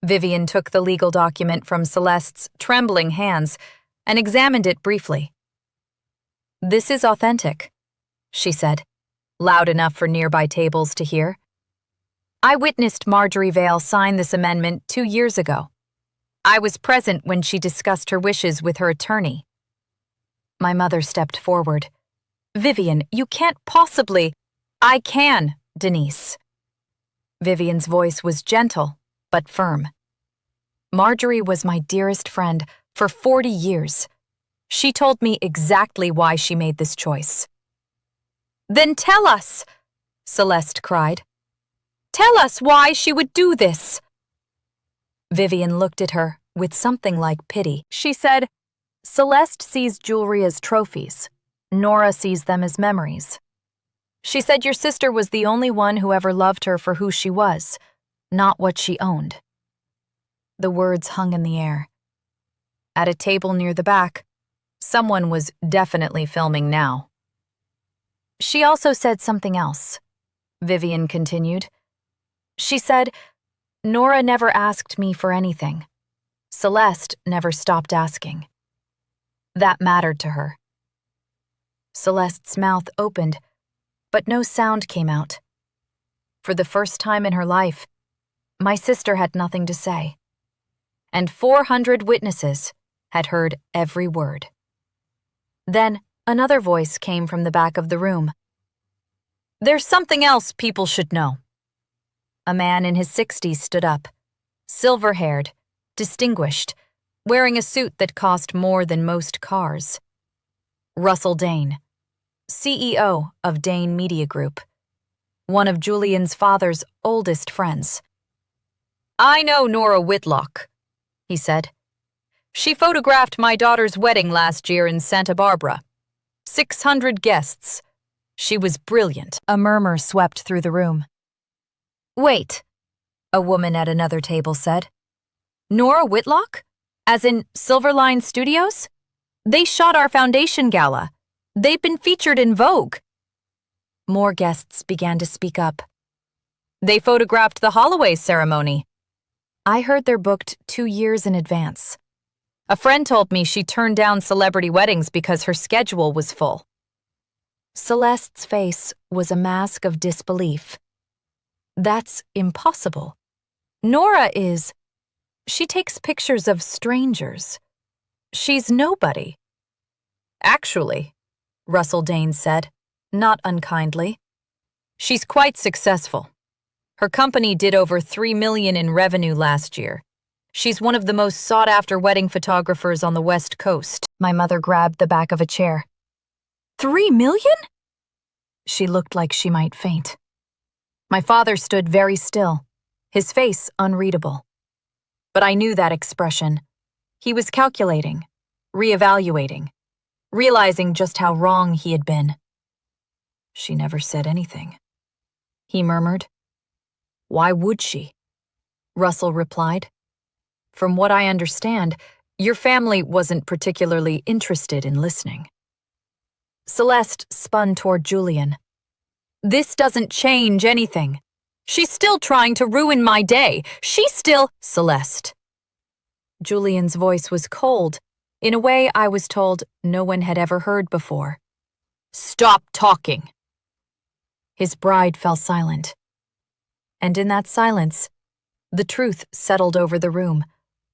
[SPEAKER 1] Vivian took the legal document from Celeste's trembling hands and examined it briefly. "This is authentic," she said, loud enough for nearby tables to hear. "I witnessed Marjorie Vale sign this amendment 2 years ago. I was present when she discussed her wishes with her attorney." My mother stepped forward. "Vivian, you can't possibly—" "I can, Denise." Vivian's voice was gentle, but firm. "Marjorie was my dearest friend for 40 years. She told me exactly why she made this choice." "Then tell us," Celeste cried. "Tell us why she would do this." Vivian looked at her with something like pity. She said, "Celeste sees jewelry as trophies. Nora sees them as memories. She said your sister was the only one who ever loved her for who she was, not what she owned." The words hung in the air. At a table near the back, someone was definitely filming now. "She also said something else," Vivian continued. "She said, Nora never asked me for anything. Celeste never stopped asking. That mattered to her." Celeste's mouth opened, but no sound came out. For the first time in her life, my sister had nothing to say. And 400 witnesses had heard every word. Then another voice came from the back of the room. "There's something else people should know." A man in his 60s stood up, silver-haired, distinguished, wearing a suit that cost more than most cars. Russell Dane, CEO of Dane Media Group, one of Julian's father's oldest friends. "I know Nora Whitlock," he said. "She photographed my daughter's wedding last year in Santa Barbara. 600 guests. She was brilliant." A murmur swept through the room. "Wait," a woman at another table said. "Nora Whitlock? As in Silverline Studios? They shot our foundation gala. They've been featured in Vogue." More guests began to speak up. "They photographed the Holloway ceremony. I heard they're booked 2 years in advance. A friend told me she turned down celebrity weddings because her schedule was full." Celeste's face was a mask of disbelief. "That's impossible. Nora is... She takes pictures of strangers. She's nobody." "Actually," Russell Dane said, not unkindly, "she's quite successful. Her company did over $3 million in revenue last year. She's one of the most sought-after wedding photographers on the West Coast." My mother grabbed the back of a chair. "$3 million?" She looked like she might faint. My father stood very still, his face unreadable. But I knew that expression. He was calculating, reevaluating, realizing just how wrong he had been. "She never said anything," he murmured. "Why would she?" Russell replied. "From what I understand, your family wasn't particularly interested in listening." Celeste spun toward Julian. "This doesn't change anything. She's still trying to ruin my day. She's still—" "Celeste." Julian's voice was cold, in a way I was told no one had ever heard before. "Stop talking." His bride fell silent. And in that silence, the truth settled over the room,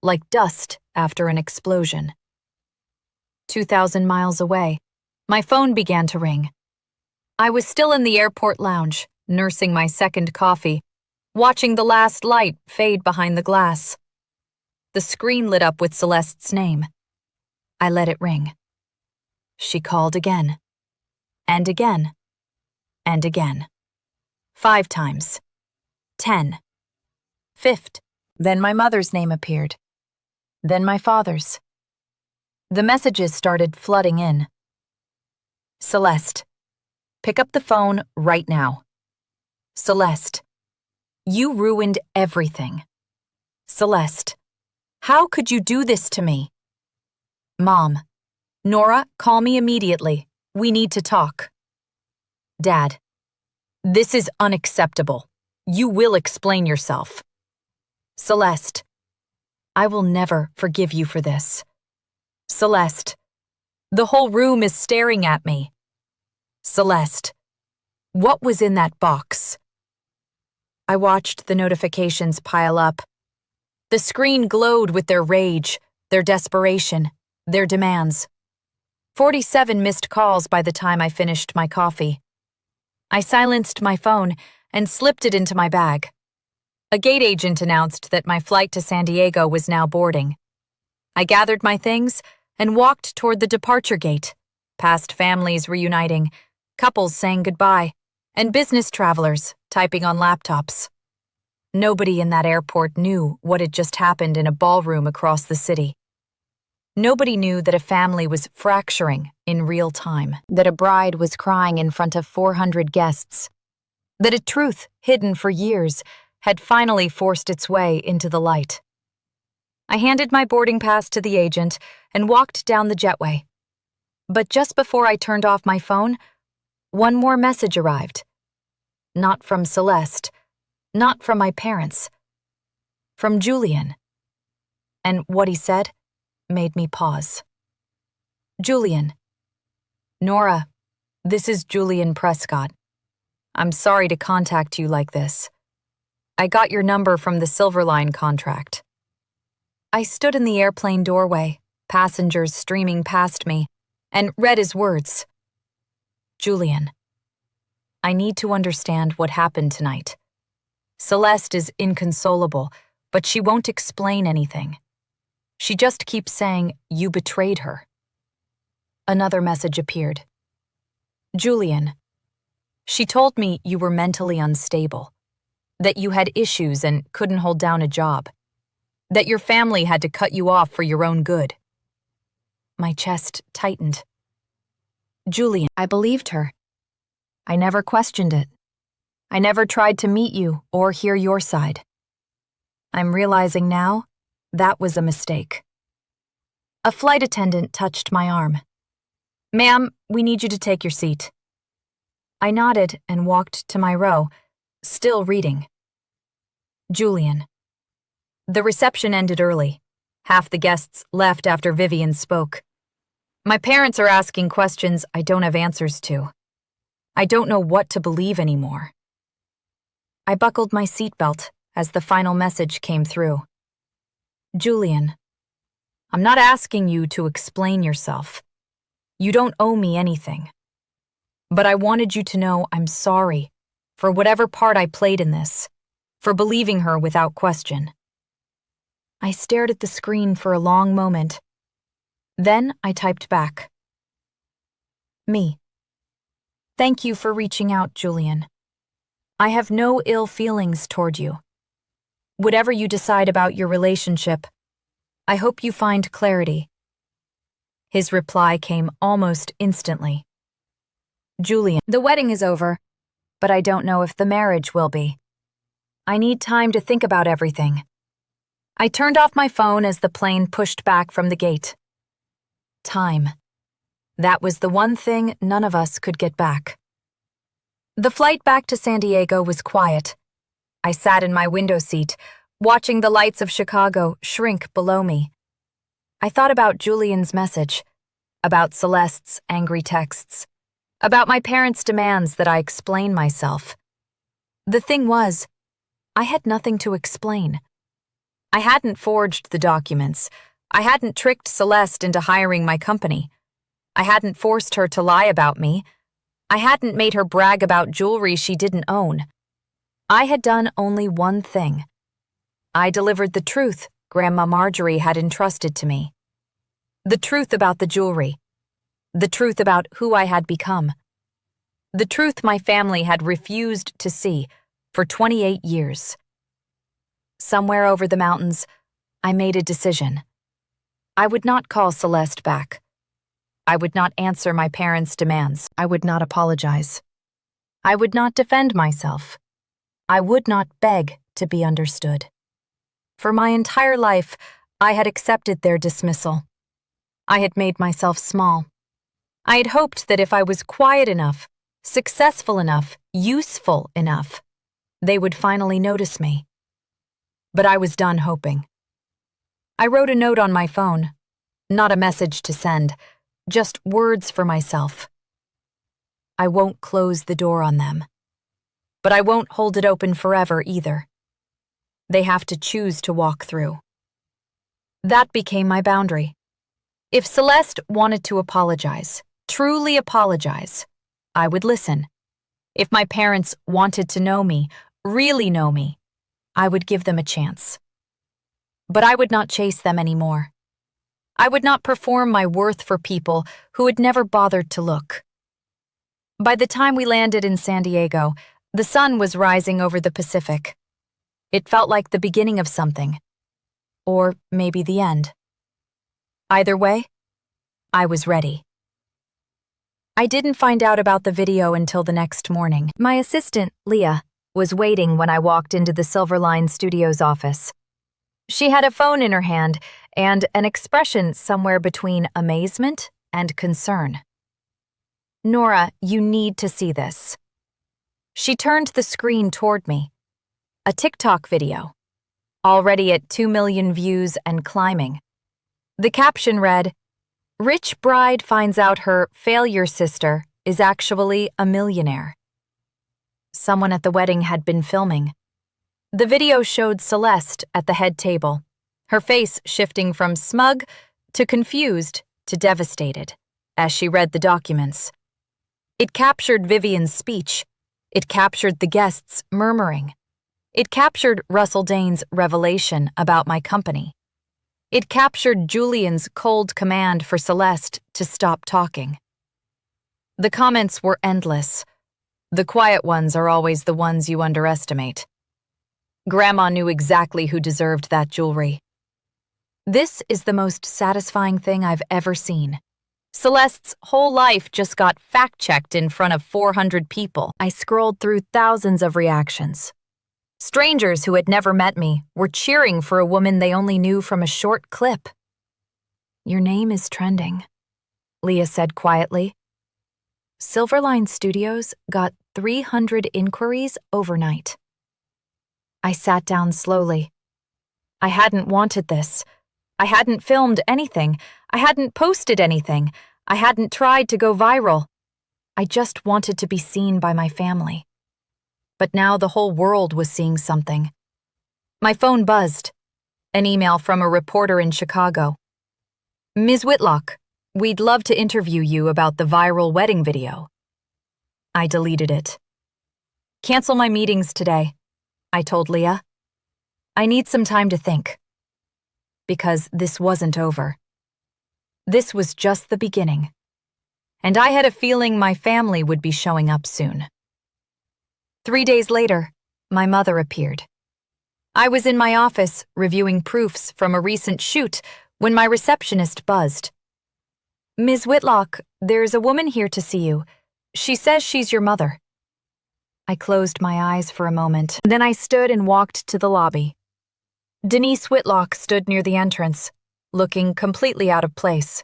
[SPEAKER 1] like dust after an explosion. 2,000 miles away, my phone began to ring. I was still in the airport lounge, nursing my second coffee, watching the last light fade behind the glass. The screen lit up with Celeste's name. I let it ring. She called again, and again, and again. 5 times. 10. 5th. Then my mother's name appeared. Then my father's. The messages started flooding in. Celeste, pick up the phone right now. Celeste, you ruined everything. Celeste, how could you do this to me? Mom, Nora, call me immediately. We need to talk. Dad, this is unacceptable. You will explain yourself. Celeste, I will never forgive you for this. Celeste, the whole room is staring at me. Celeste, what was in that box? I watched the notifications pile up. The screen glowed with their rage, their desperation, their demands. 47 missed calls by the time I finished my coffee. I silenced my phone and slipped it into my bag. A gate agent announced that my flight to San Diego was now boarding. I gathered my things and walked toward the departure gate, past families reuniting, couples saying goodbye, and business travelers typing on laptops. Nobody in that airport knew what had just happened in a ballroom across the city. Nobody knew that a family was fracturing in real time, that a bride was crying in front of 400 guests, that a truth hidden for years had finally forced its way into the light. I handed my boarding pass to the agent and walked down the jetway. But just before I turned off my phone, one more message arrived. Not from Celeste, not from my parents, from Julian. And what he said made me pause. Julian. Nora, this is Julian Prescott. I'm sorry to contact you like this. I got your number from the Silverline contract. I stood in the airplane doorway, passengers streaming past me, and read his words. Julian, I need to understand what happened tonight. Celeste is inconsolable, but she won't explain anything. She just keeps saying you betrayed her. Another message appeared. Julian, she told me you were mentally unstable, that you had issues and couldn't hold down a job, that your family had to cut you off for your own good. My chest tightened. Julian, I believed her. I never questioned it. I never tried to meet you or hear your side. I'm realizing now that was a mistake. A flight attendant touched my arm. Ma'am, we need you to take your seat. I nodded and walked to my row, still reading. Julian. The reception ended early. Half the guests left after Vivian spoke. My parents are asking questions I don't have answers to. I don't know what to believe anymore. I buckled my seatbelt as the final message came through. Julian, I'm not asking you to explain yourself. You don't owe me anything. But I wanted you to know I'm sorry for whatever part I played in this, for believing her without question. I stared at the screen for a long moment. Then I typed back. Me. Thank you for reaching out, Julian. I have no ill feelings toward you. Whatever you decide about your relationship, I hope you find clarity. His reply came almost instantly. Julian, the wedding is over, but I don't know if the marriage will be. I need time to think about everything. I turned off my phone as the plane pushed back from the gate. Time. That was the one thing none of us could get back. The flight back to San Diego was quiet. I sat in my window seat, watching the lights of Chicago shrink below me. I thought about Julian's message, about Celeste's angry texts, about my parents' demands that I explain myself. The thing was, I had nothing to explain. I hadn't forged the documents. I hadn't tricked Celeste into hiring my company. I hadn't forced her to lie about me. I hadn't made her brag about jewelry she didn't own. I had done only one thing. I delivered the truth Grandma Marjorie had entrusted to me. The truth about the jewelry. The truth about who I had become. The truth my family had refused to see for 28 years. Somewhere over the mountains, I made a decision. I would not call Celeste back. I would not answer my parents' demands. I would not apologize. I would not defend myself. I would not beg to be understood. For my entire life, I had accepted their dismissal. I had made myself small. I had hoped that if I was quiet enough, successful enough, useful enough, they would finally notice me. But I was done hoping. I wrote a note on my phone, not a message to send, just words for myself. I won't close the door on them. But I won't hold it open forever either. They have to choose to walk through. That became my boundary. If Celeste wanted to apologize, truly apologize, I would listen. If my parents wanted to know me, really know me, I would give them a chance. But I would not chase them anymore. I would not perform my worth for people who had never bothered to look. By the time we landed in San Diego, the sun was rising over the Pacific. It felt like the beginning of something. Or maybe the end. Either way, I was ready. I didn't find out about the video until the next morning. My assistant, Leah, was waiting when I walked into the Silverline Studios office. She had a phone in her hand and an expression somewhere between amazement and concern. "Nora, you need to see this." She turned the screen toward me. A TikTok video, already at 2 million views and climbing. The caption read, "Rich bride finds out her failure sister is actually a millionaire." Someone at the wedding had been filming. The video showed Celeste at the head table, her face shifting from smug to confused to devastated as she read the documents. It captured Vivian's speech. It captured the guests murmuring. It captured Russell Dane's revelation about my company. It captured Julian's cold command for Celeste to stop talking. The comments were endless. The quiet ones are always the ones you underestimate. Grandma knew exactly who deserved that jewelry. "This is the most satisfying thing I've ever seen. Celeste's whole life just got fact-checked in front of 400 people." I scrolled through thousands of reactions. Strangers who had never met me were cheering for a woman they only knew from a short clip. "Your name is trending," Leah said quietly. Silverline Studios got 300 inquiries overnight. I sat down slowly. I hadn't wanted this. I hadn't filmed anything. I hadn't posted anything. I hadn't tried to go viral. I just wanted to be seen by my family. But now the whole world was seeing something. My phone buzzed. An email from a reporter in Chicago. "Ms. Whitlock, we'd love to interview you about the viral wedding video." I deleted it. "Cancel my meetings today," I told Leah. "I need some time to think." Because this wasn't over. This was just the beginning. And I had a feeling my family would be showing up soon. 3 days later, my mother appeared. I was in my office reviewing proofs from a recent shoot when my receptionist buzzed. "Ms. Whitlock, there's a woman here to see you. She says she's your mother." I closed my eyes for a moment. Then I stood and walked to the lobby. Denise Whitlock stood near the entrance, looking completely out of place.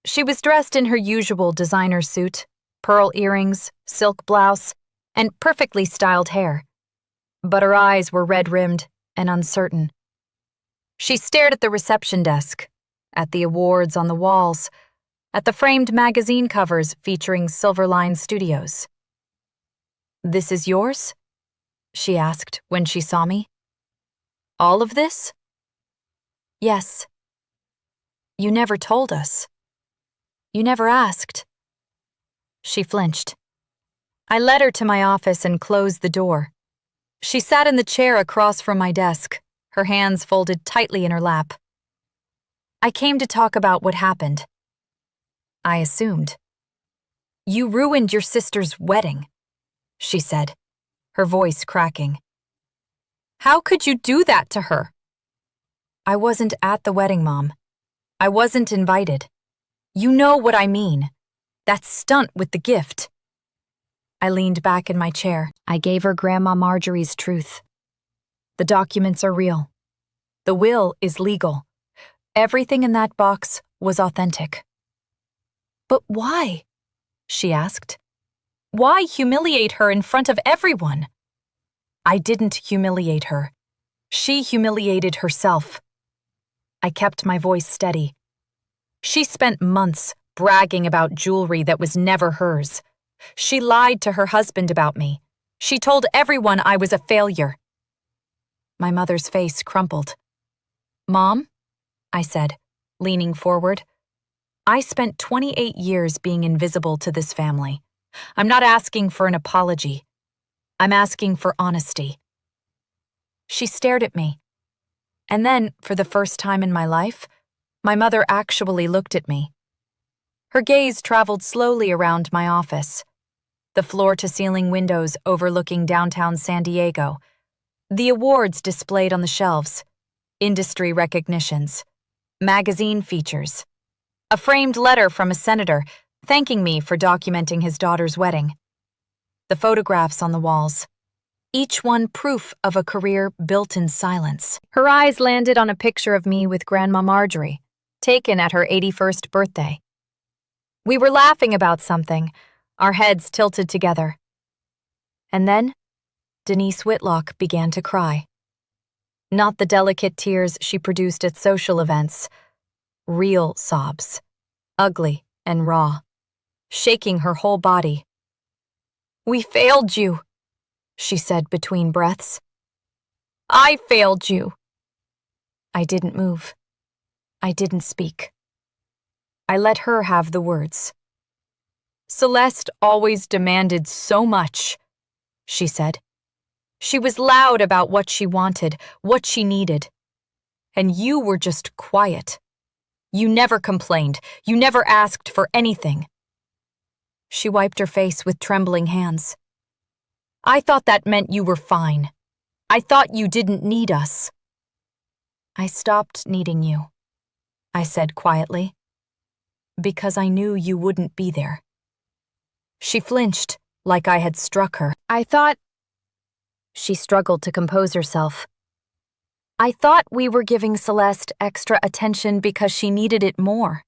[SPEAKER 1] She was dressed in her usual designer suit, pearl earrings, silk blouse, and perfectly styled hair. But her eyes were red-rimmed and uncertain. She stared at the reception desk, at the awards on the walls, at the framed magazine covers featuring Silverline Studios. "This is yours?" she asked when she saw me. "All of this?" "Yes." "You never told us. You never asked." She flinched. I led her to my office and closed the door. She sat in the chair across from my desk, her hands folded tightly in her lap. I came to talk about what happened. I assumed. You ruined your sister's wedding, she said, her voice cracking. How could you do that to her? I wasn't at the wedding, Mom. I wasn't invited. You know what I mean. That stunt with the gift. I leaned back in my chair. I gave her Grandma Marjorie's truth. The documents are real. The will is legal. Everything in that box was authentic. But why? She asked. Why humiliate her in front of everyone? I didn't humiliate her. She humiliated herself. I kept my voice steady. She spent months bragging about jewelry that was never hers. She lied to her husband about me. She told everyone I was a failure. My mother's face crumpled. Mom, I said, leaning forward, I spent 28 years being invisible to this family. I'm not asking for an apology. I'm asking for honesty. She stared at me. And then, for the first time in my life, my mother actually looked at me. Her gaze traveled slowly around my office. The floor-to-ceiling windows overlooking downtown San Diego. The awards displayed on the shelves. Industry recognitions. Magazine features. A framed letter from a senator thanking me for documenting his daughter's wedding. The photographs on the walls. Each one proof of a career built in silence. Her eyes landed on a picture of me with Grandma Marjorie, taken at her 81st birthday. We were laughing about something, our heads tilted together. And then, Denise Whitlock began to cry. Not the delicate tears she produced at social events. Real sobs, ugly and raw, shaking her whole body. We failed you, she said between breaths. I failed you. I didn't move. I didn't speak. I let her have the words. Celeste always demanded so much, she said. She was loud about what she wanted, what she needed. And you were just quiet. You never complained. You never asked for anything. She wiped her face with trembling hands. I thought that meant you were fine. I thought you didn't need us. I stopped needing you, I said quietly, because I knew you wouldn't be there. She flinched, like I had struck her. I thought... She struggled to compose herself. I thought we were giving Celeste extra attention because she needed it more.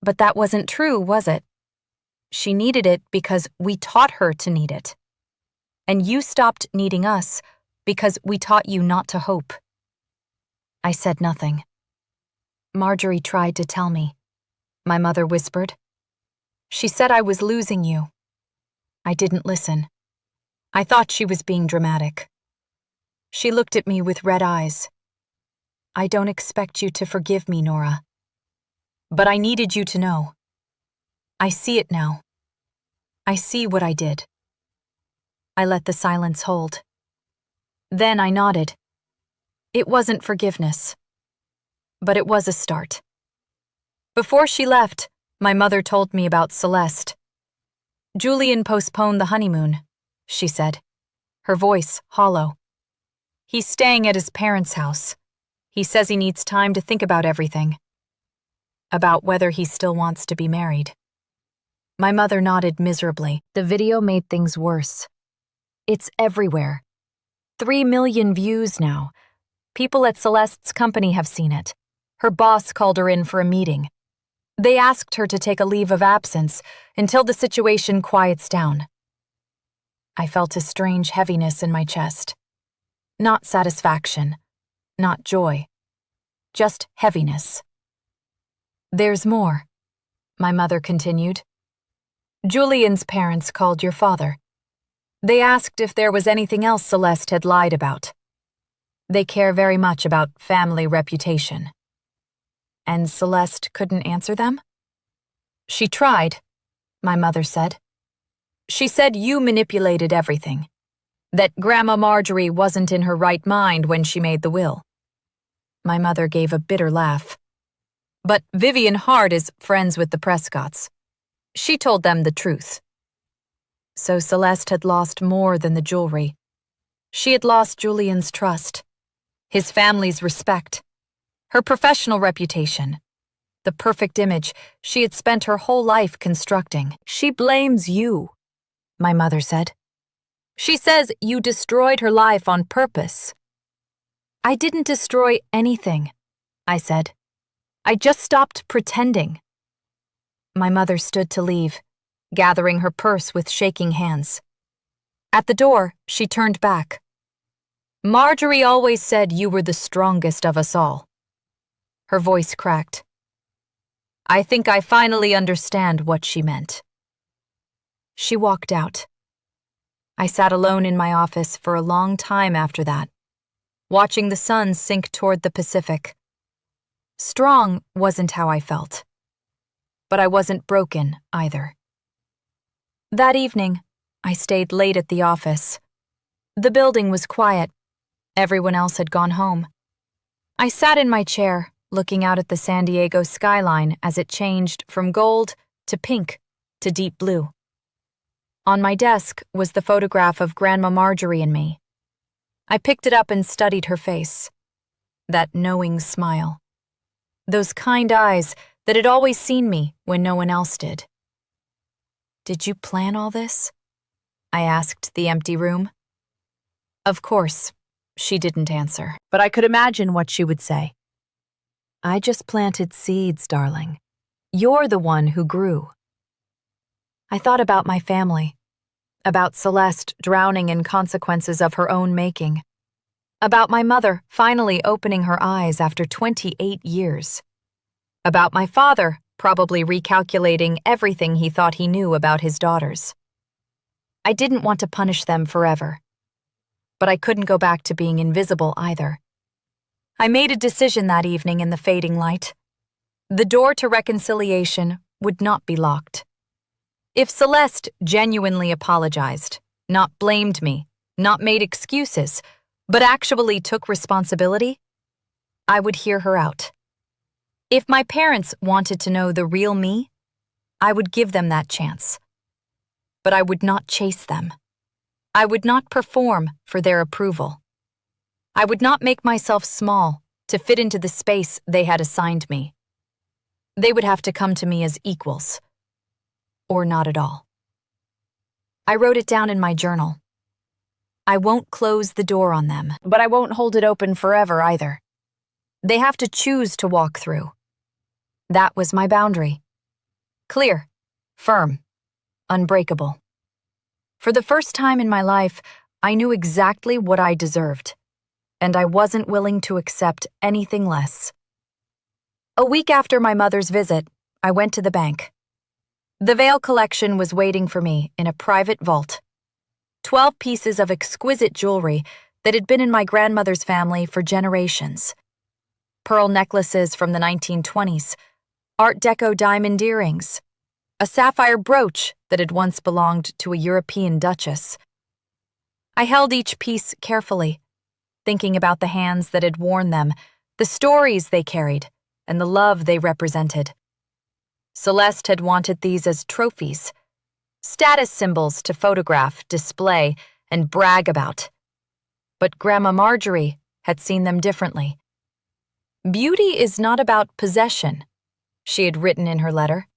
[SPEAKER 1] But that wasn't true, was it? She needed it because we taught her to need it. And you stopped needing us because we taught you not to hope. I said nothing. Marjorie tried to tell me. My mother whispered. She said I was losing you. I didn't listen. I thought she was being dramatic. She looked at me with red eyes. I don't expect you to forgive me, Nora. But I needed you to know. I see it now. I see what I did. I let the silence hold. Then I nodded. It wasn't forgiveness. But it was a start. Before she left, my mother told me about Celeste. Julian postponed the honeymoon, she said, her voice hollow. He's staying at his parents' house. He says he needs time to think about everything. About whether he still wants to be married. My mother nodded miserably. The video made things worse. It's everywhere. 3 million views now. People at Celeste's company have seen it. Her boss called her in for a meeting. They asked her to take a leave of absence until the situation quiets down. I felt a strange heaviness in my chest. Not satisfaction, not joy, just heaviness. There's more, my mother continued. Julian's parents called your father. They asked if there was anything else Celeste had lied about. They care very much about family reputation. And Celeste couldn't answer them? She tried, my mother said. She said you manipulated everything, that Grandma Marjorie wasn't in her right mind when she made the will. My mother gave a bitter laugh. But Vivian Hart is friends with the Prescotts. She told them the truth. So Celeste had lost more than the jewelry. She had lost Julian's trust, his family's respect, her professional reputation, the perfect image she had spent her whole life constructing. She blames you, my mother said. She says you destroyed her life on purpose. I didn't destroy anything, I said. I just stopped pretending. My mother stood to leave, gathering her purse with shaking hands. At the door, she turned back. Marjorie always said you were the strongest of us all. Her voice cracked. I think I finally understand what she meant. She walked out. I sat alone in my office for a long time after that, watching the sun sink toward the Pacific. Strong wasn't how I felt, but I wasn't broken either. That evening, I stayed late at the office. The building was quiet. Everyone else had gone home. I sat in my chair, looking out at the San Diego skyline as it changed from gold to pink to deep blue. On my desk was the photograph of Grandma Marjorie and me. I picked it up and studied her face. That knowing smile. Those kind eyes that had always seen me when no one else did. Did you plan all this? I asked the empty room. Of course, she didn't answer, but I could imagine what she would say. I just planted seeds, darling. You're the one who grew. I thought about my family, about Celeste drowning in consequences of her own making, about my mother finally opening her eyes after 28 years, about my father probably recalculating everything he thought he knew about his daughters. I didn't want to punish them forever, but I couldn't go back to being invisible either. I made a decision that evening in the fading light. The door to reconciliation would not be locked. If Celeste genuinely apologized, not blamed me, not made excuses, but actually took responsibility, I would hear her out. If my parents wanted to know the real me, I would give them that chance. But I would not chase them. I would not perform for their approval. I would not make myself small to fit into the space they had assigned me. They would have to come to me as equals. Or not at all. I wrote it down in my journal. I won't close the door on them, but I won't hold it open forever either. They have to choose to walk through. That was my boundary. Clear, firm, unbreakable. For the first time in my life, I knew exactly what I deserved, and I wasn't willing to accept anything less. A week after my mother's visit, I went to the bank. The veil collection was waiting for me in a private vault. 12 pieces of exquisite jewelry that had been in my grandmother's family for generations. Pearl necklaces from the 1920s, Art Deco diamond earrings, a sapphire brooch that had once belonged to a European duchess. I held each piece carefully, thinking about the hands that had worn them, the stories they carried, and the love they represented. Celeste had wanted these as trophies, status symbols to photograph, display, and brag about. But Grandma Marjorie had seen them differently. Beauty is not about possession, she had written in her letter.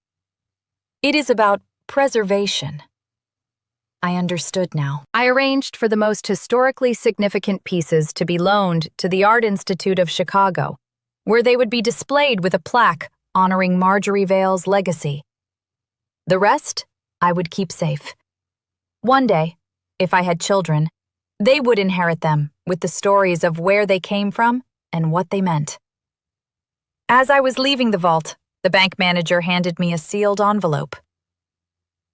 [SPEAKER 1] It is about preservation. I understood now. I arranged for the most historically significant pieces to be loaned to the Art Institute of Chicago, where they would be displayed with a plaque honoring Marjorie Vale's legacy. The rest, I would keep safe. One day, if I had children, they would inherit them with the stories of where they came from and what they meant. As I was leaving the vault, the bank manager handed me a sealed envelope.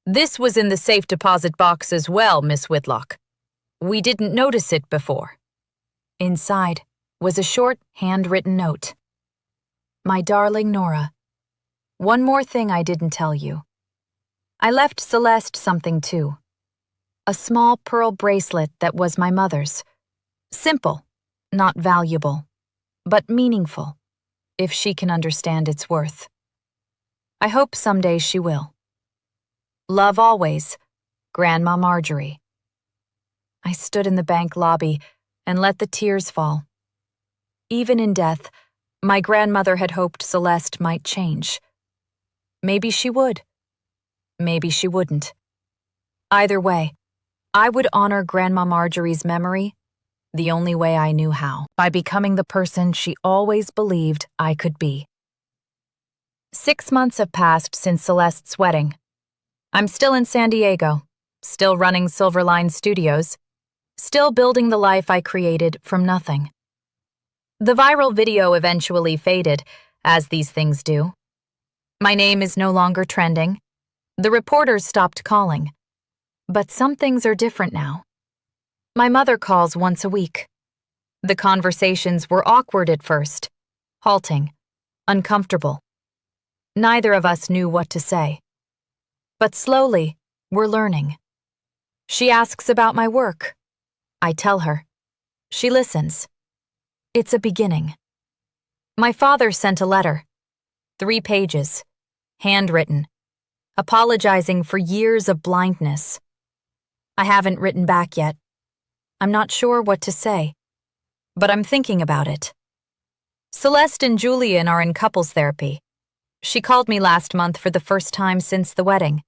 [SPEAKER 1] This was in the safe deposit box as well, Miss Whitlock. We didn't notice it before. Inside was a short, handwritten note. My darling Nora, one more thing I didn't tell you. I left Celeste something too. A small pearl bracelet that was my mother's. Simple, not valuable, but meaningful, if she can understand its worth. I hope someday she will. Love always, Grandma Marjorie. I stood in the bank lobby and let the tears fall. Even in death, my grandmother had hoped Celeste might change. Maybe she would. Maybe she wouldn't. Either way, I would honor Grandma Marjorie's memory the only way I knew how, by becoming the person she always believed I could be. 6 months have passed since Celeste's wedding. I'm still in San Diego, still running Silverline Studios, still building the life I created from nothing. The viral video eventually faded, as these things do. My name is no longer trending. The reporters stopped calling. But some things are different now. My mother calls once a week. The conversations were awkward at first, halting, uncomfortable. Neither of us knew what to say. But slowly, we're learning. She asks about my work. I tell her. She listens. It's a beginning. My father sent a letter. 3 pages, handwritten, apologizing for years of blindness. I haven't written back yet. I'm not sure what to say, but I'm thinking about it. Celeste and Julian are in couples therapy. She called me last month for the first time since the wedding.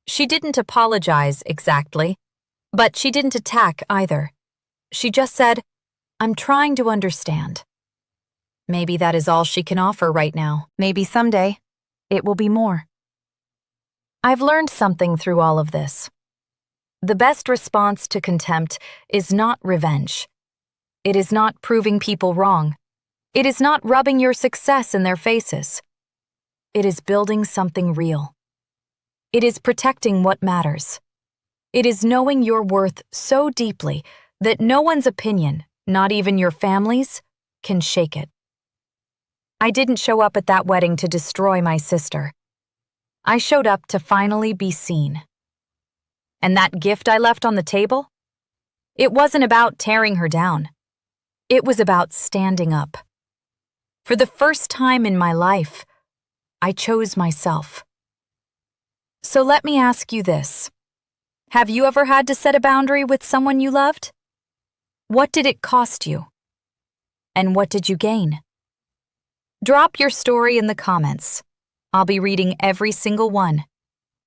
[SPEAKER 1] She didn't apologize exactly, but she didn't attack either. She just said, "I'm trying to understand." Maybe that is all she can offer right now. Maybe someday it will be more. I've learned something through all of this. The best response to contempt is not revenge. It is not proving people wrong. It is not rubbing your success in their faces. It is building something real. It is protecting what matters. It is knowing your worth so deeply that no one's opinion, not even your family's, can shake it. I didn't show up at that wedding to destroy my sister. I showed up to finally be seen. And that gift I left on the table? It wasn't about tearing her down. It was about standing up. For the first time in my life, I chose myself. So let me ask you this. Have you ever had to set a boundary with someone you loved? What did it cost you? And what did you gain? Drop your story in the comments. I'll be reading every single one.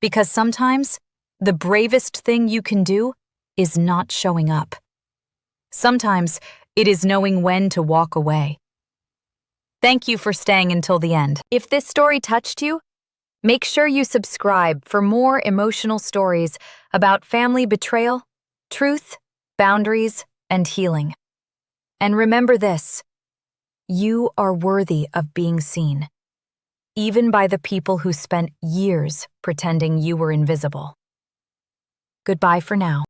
[SPEAKER 1] Because sometimes, the bravest thing you can do is not showing up. Sometimes, it is knowing when to walk away. Thank you for staying until the end. If this story touched you, make sure you subscribe for more emotional stories about family betrayal, truth, boundaries, and healing. And remember this, you are worthy of being seen, even by the people who spent years pretending you were invisible. Goodbye for now.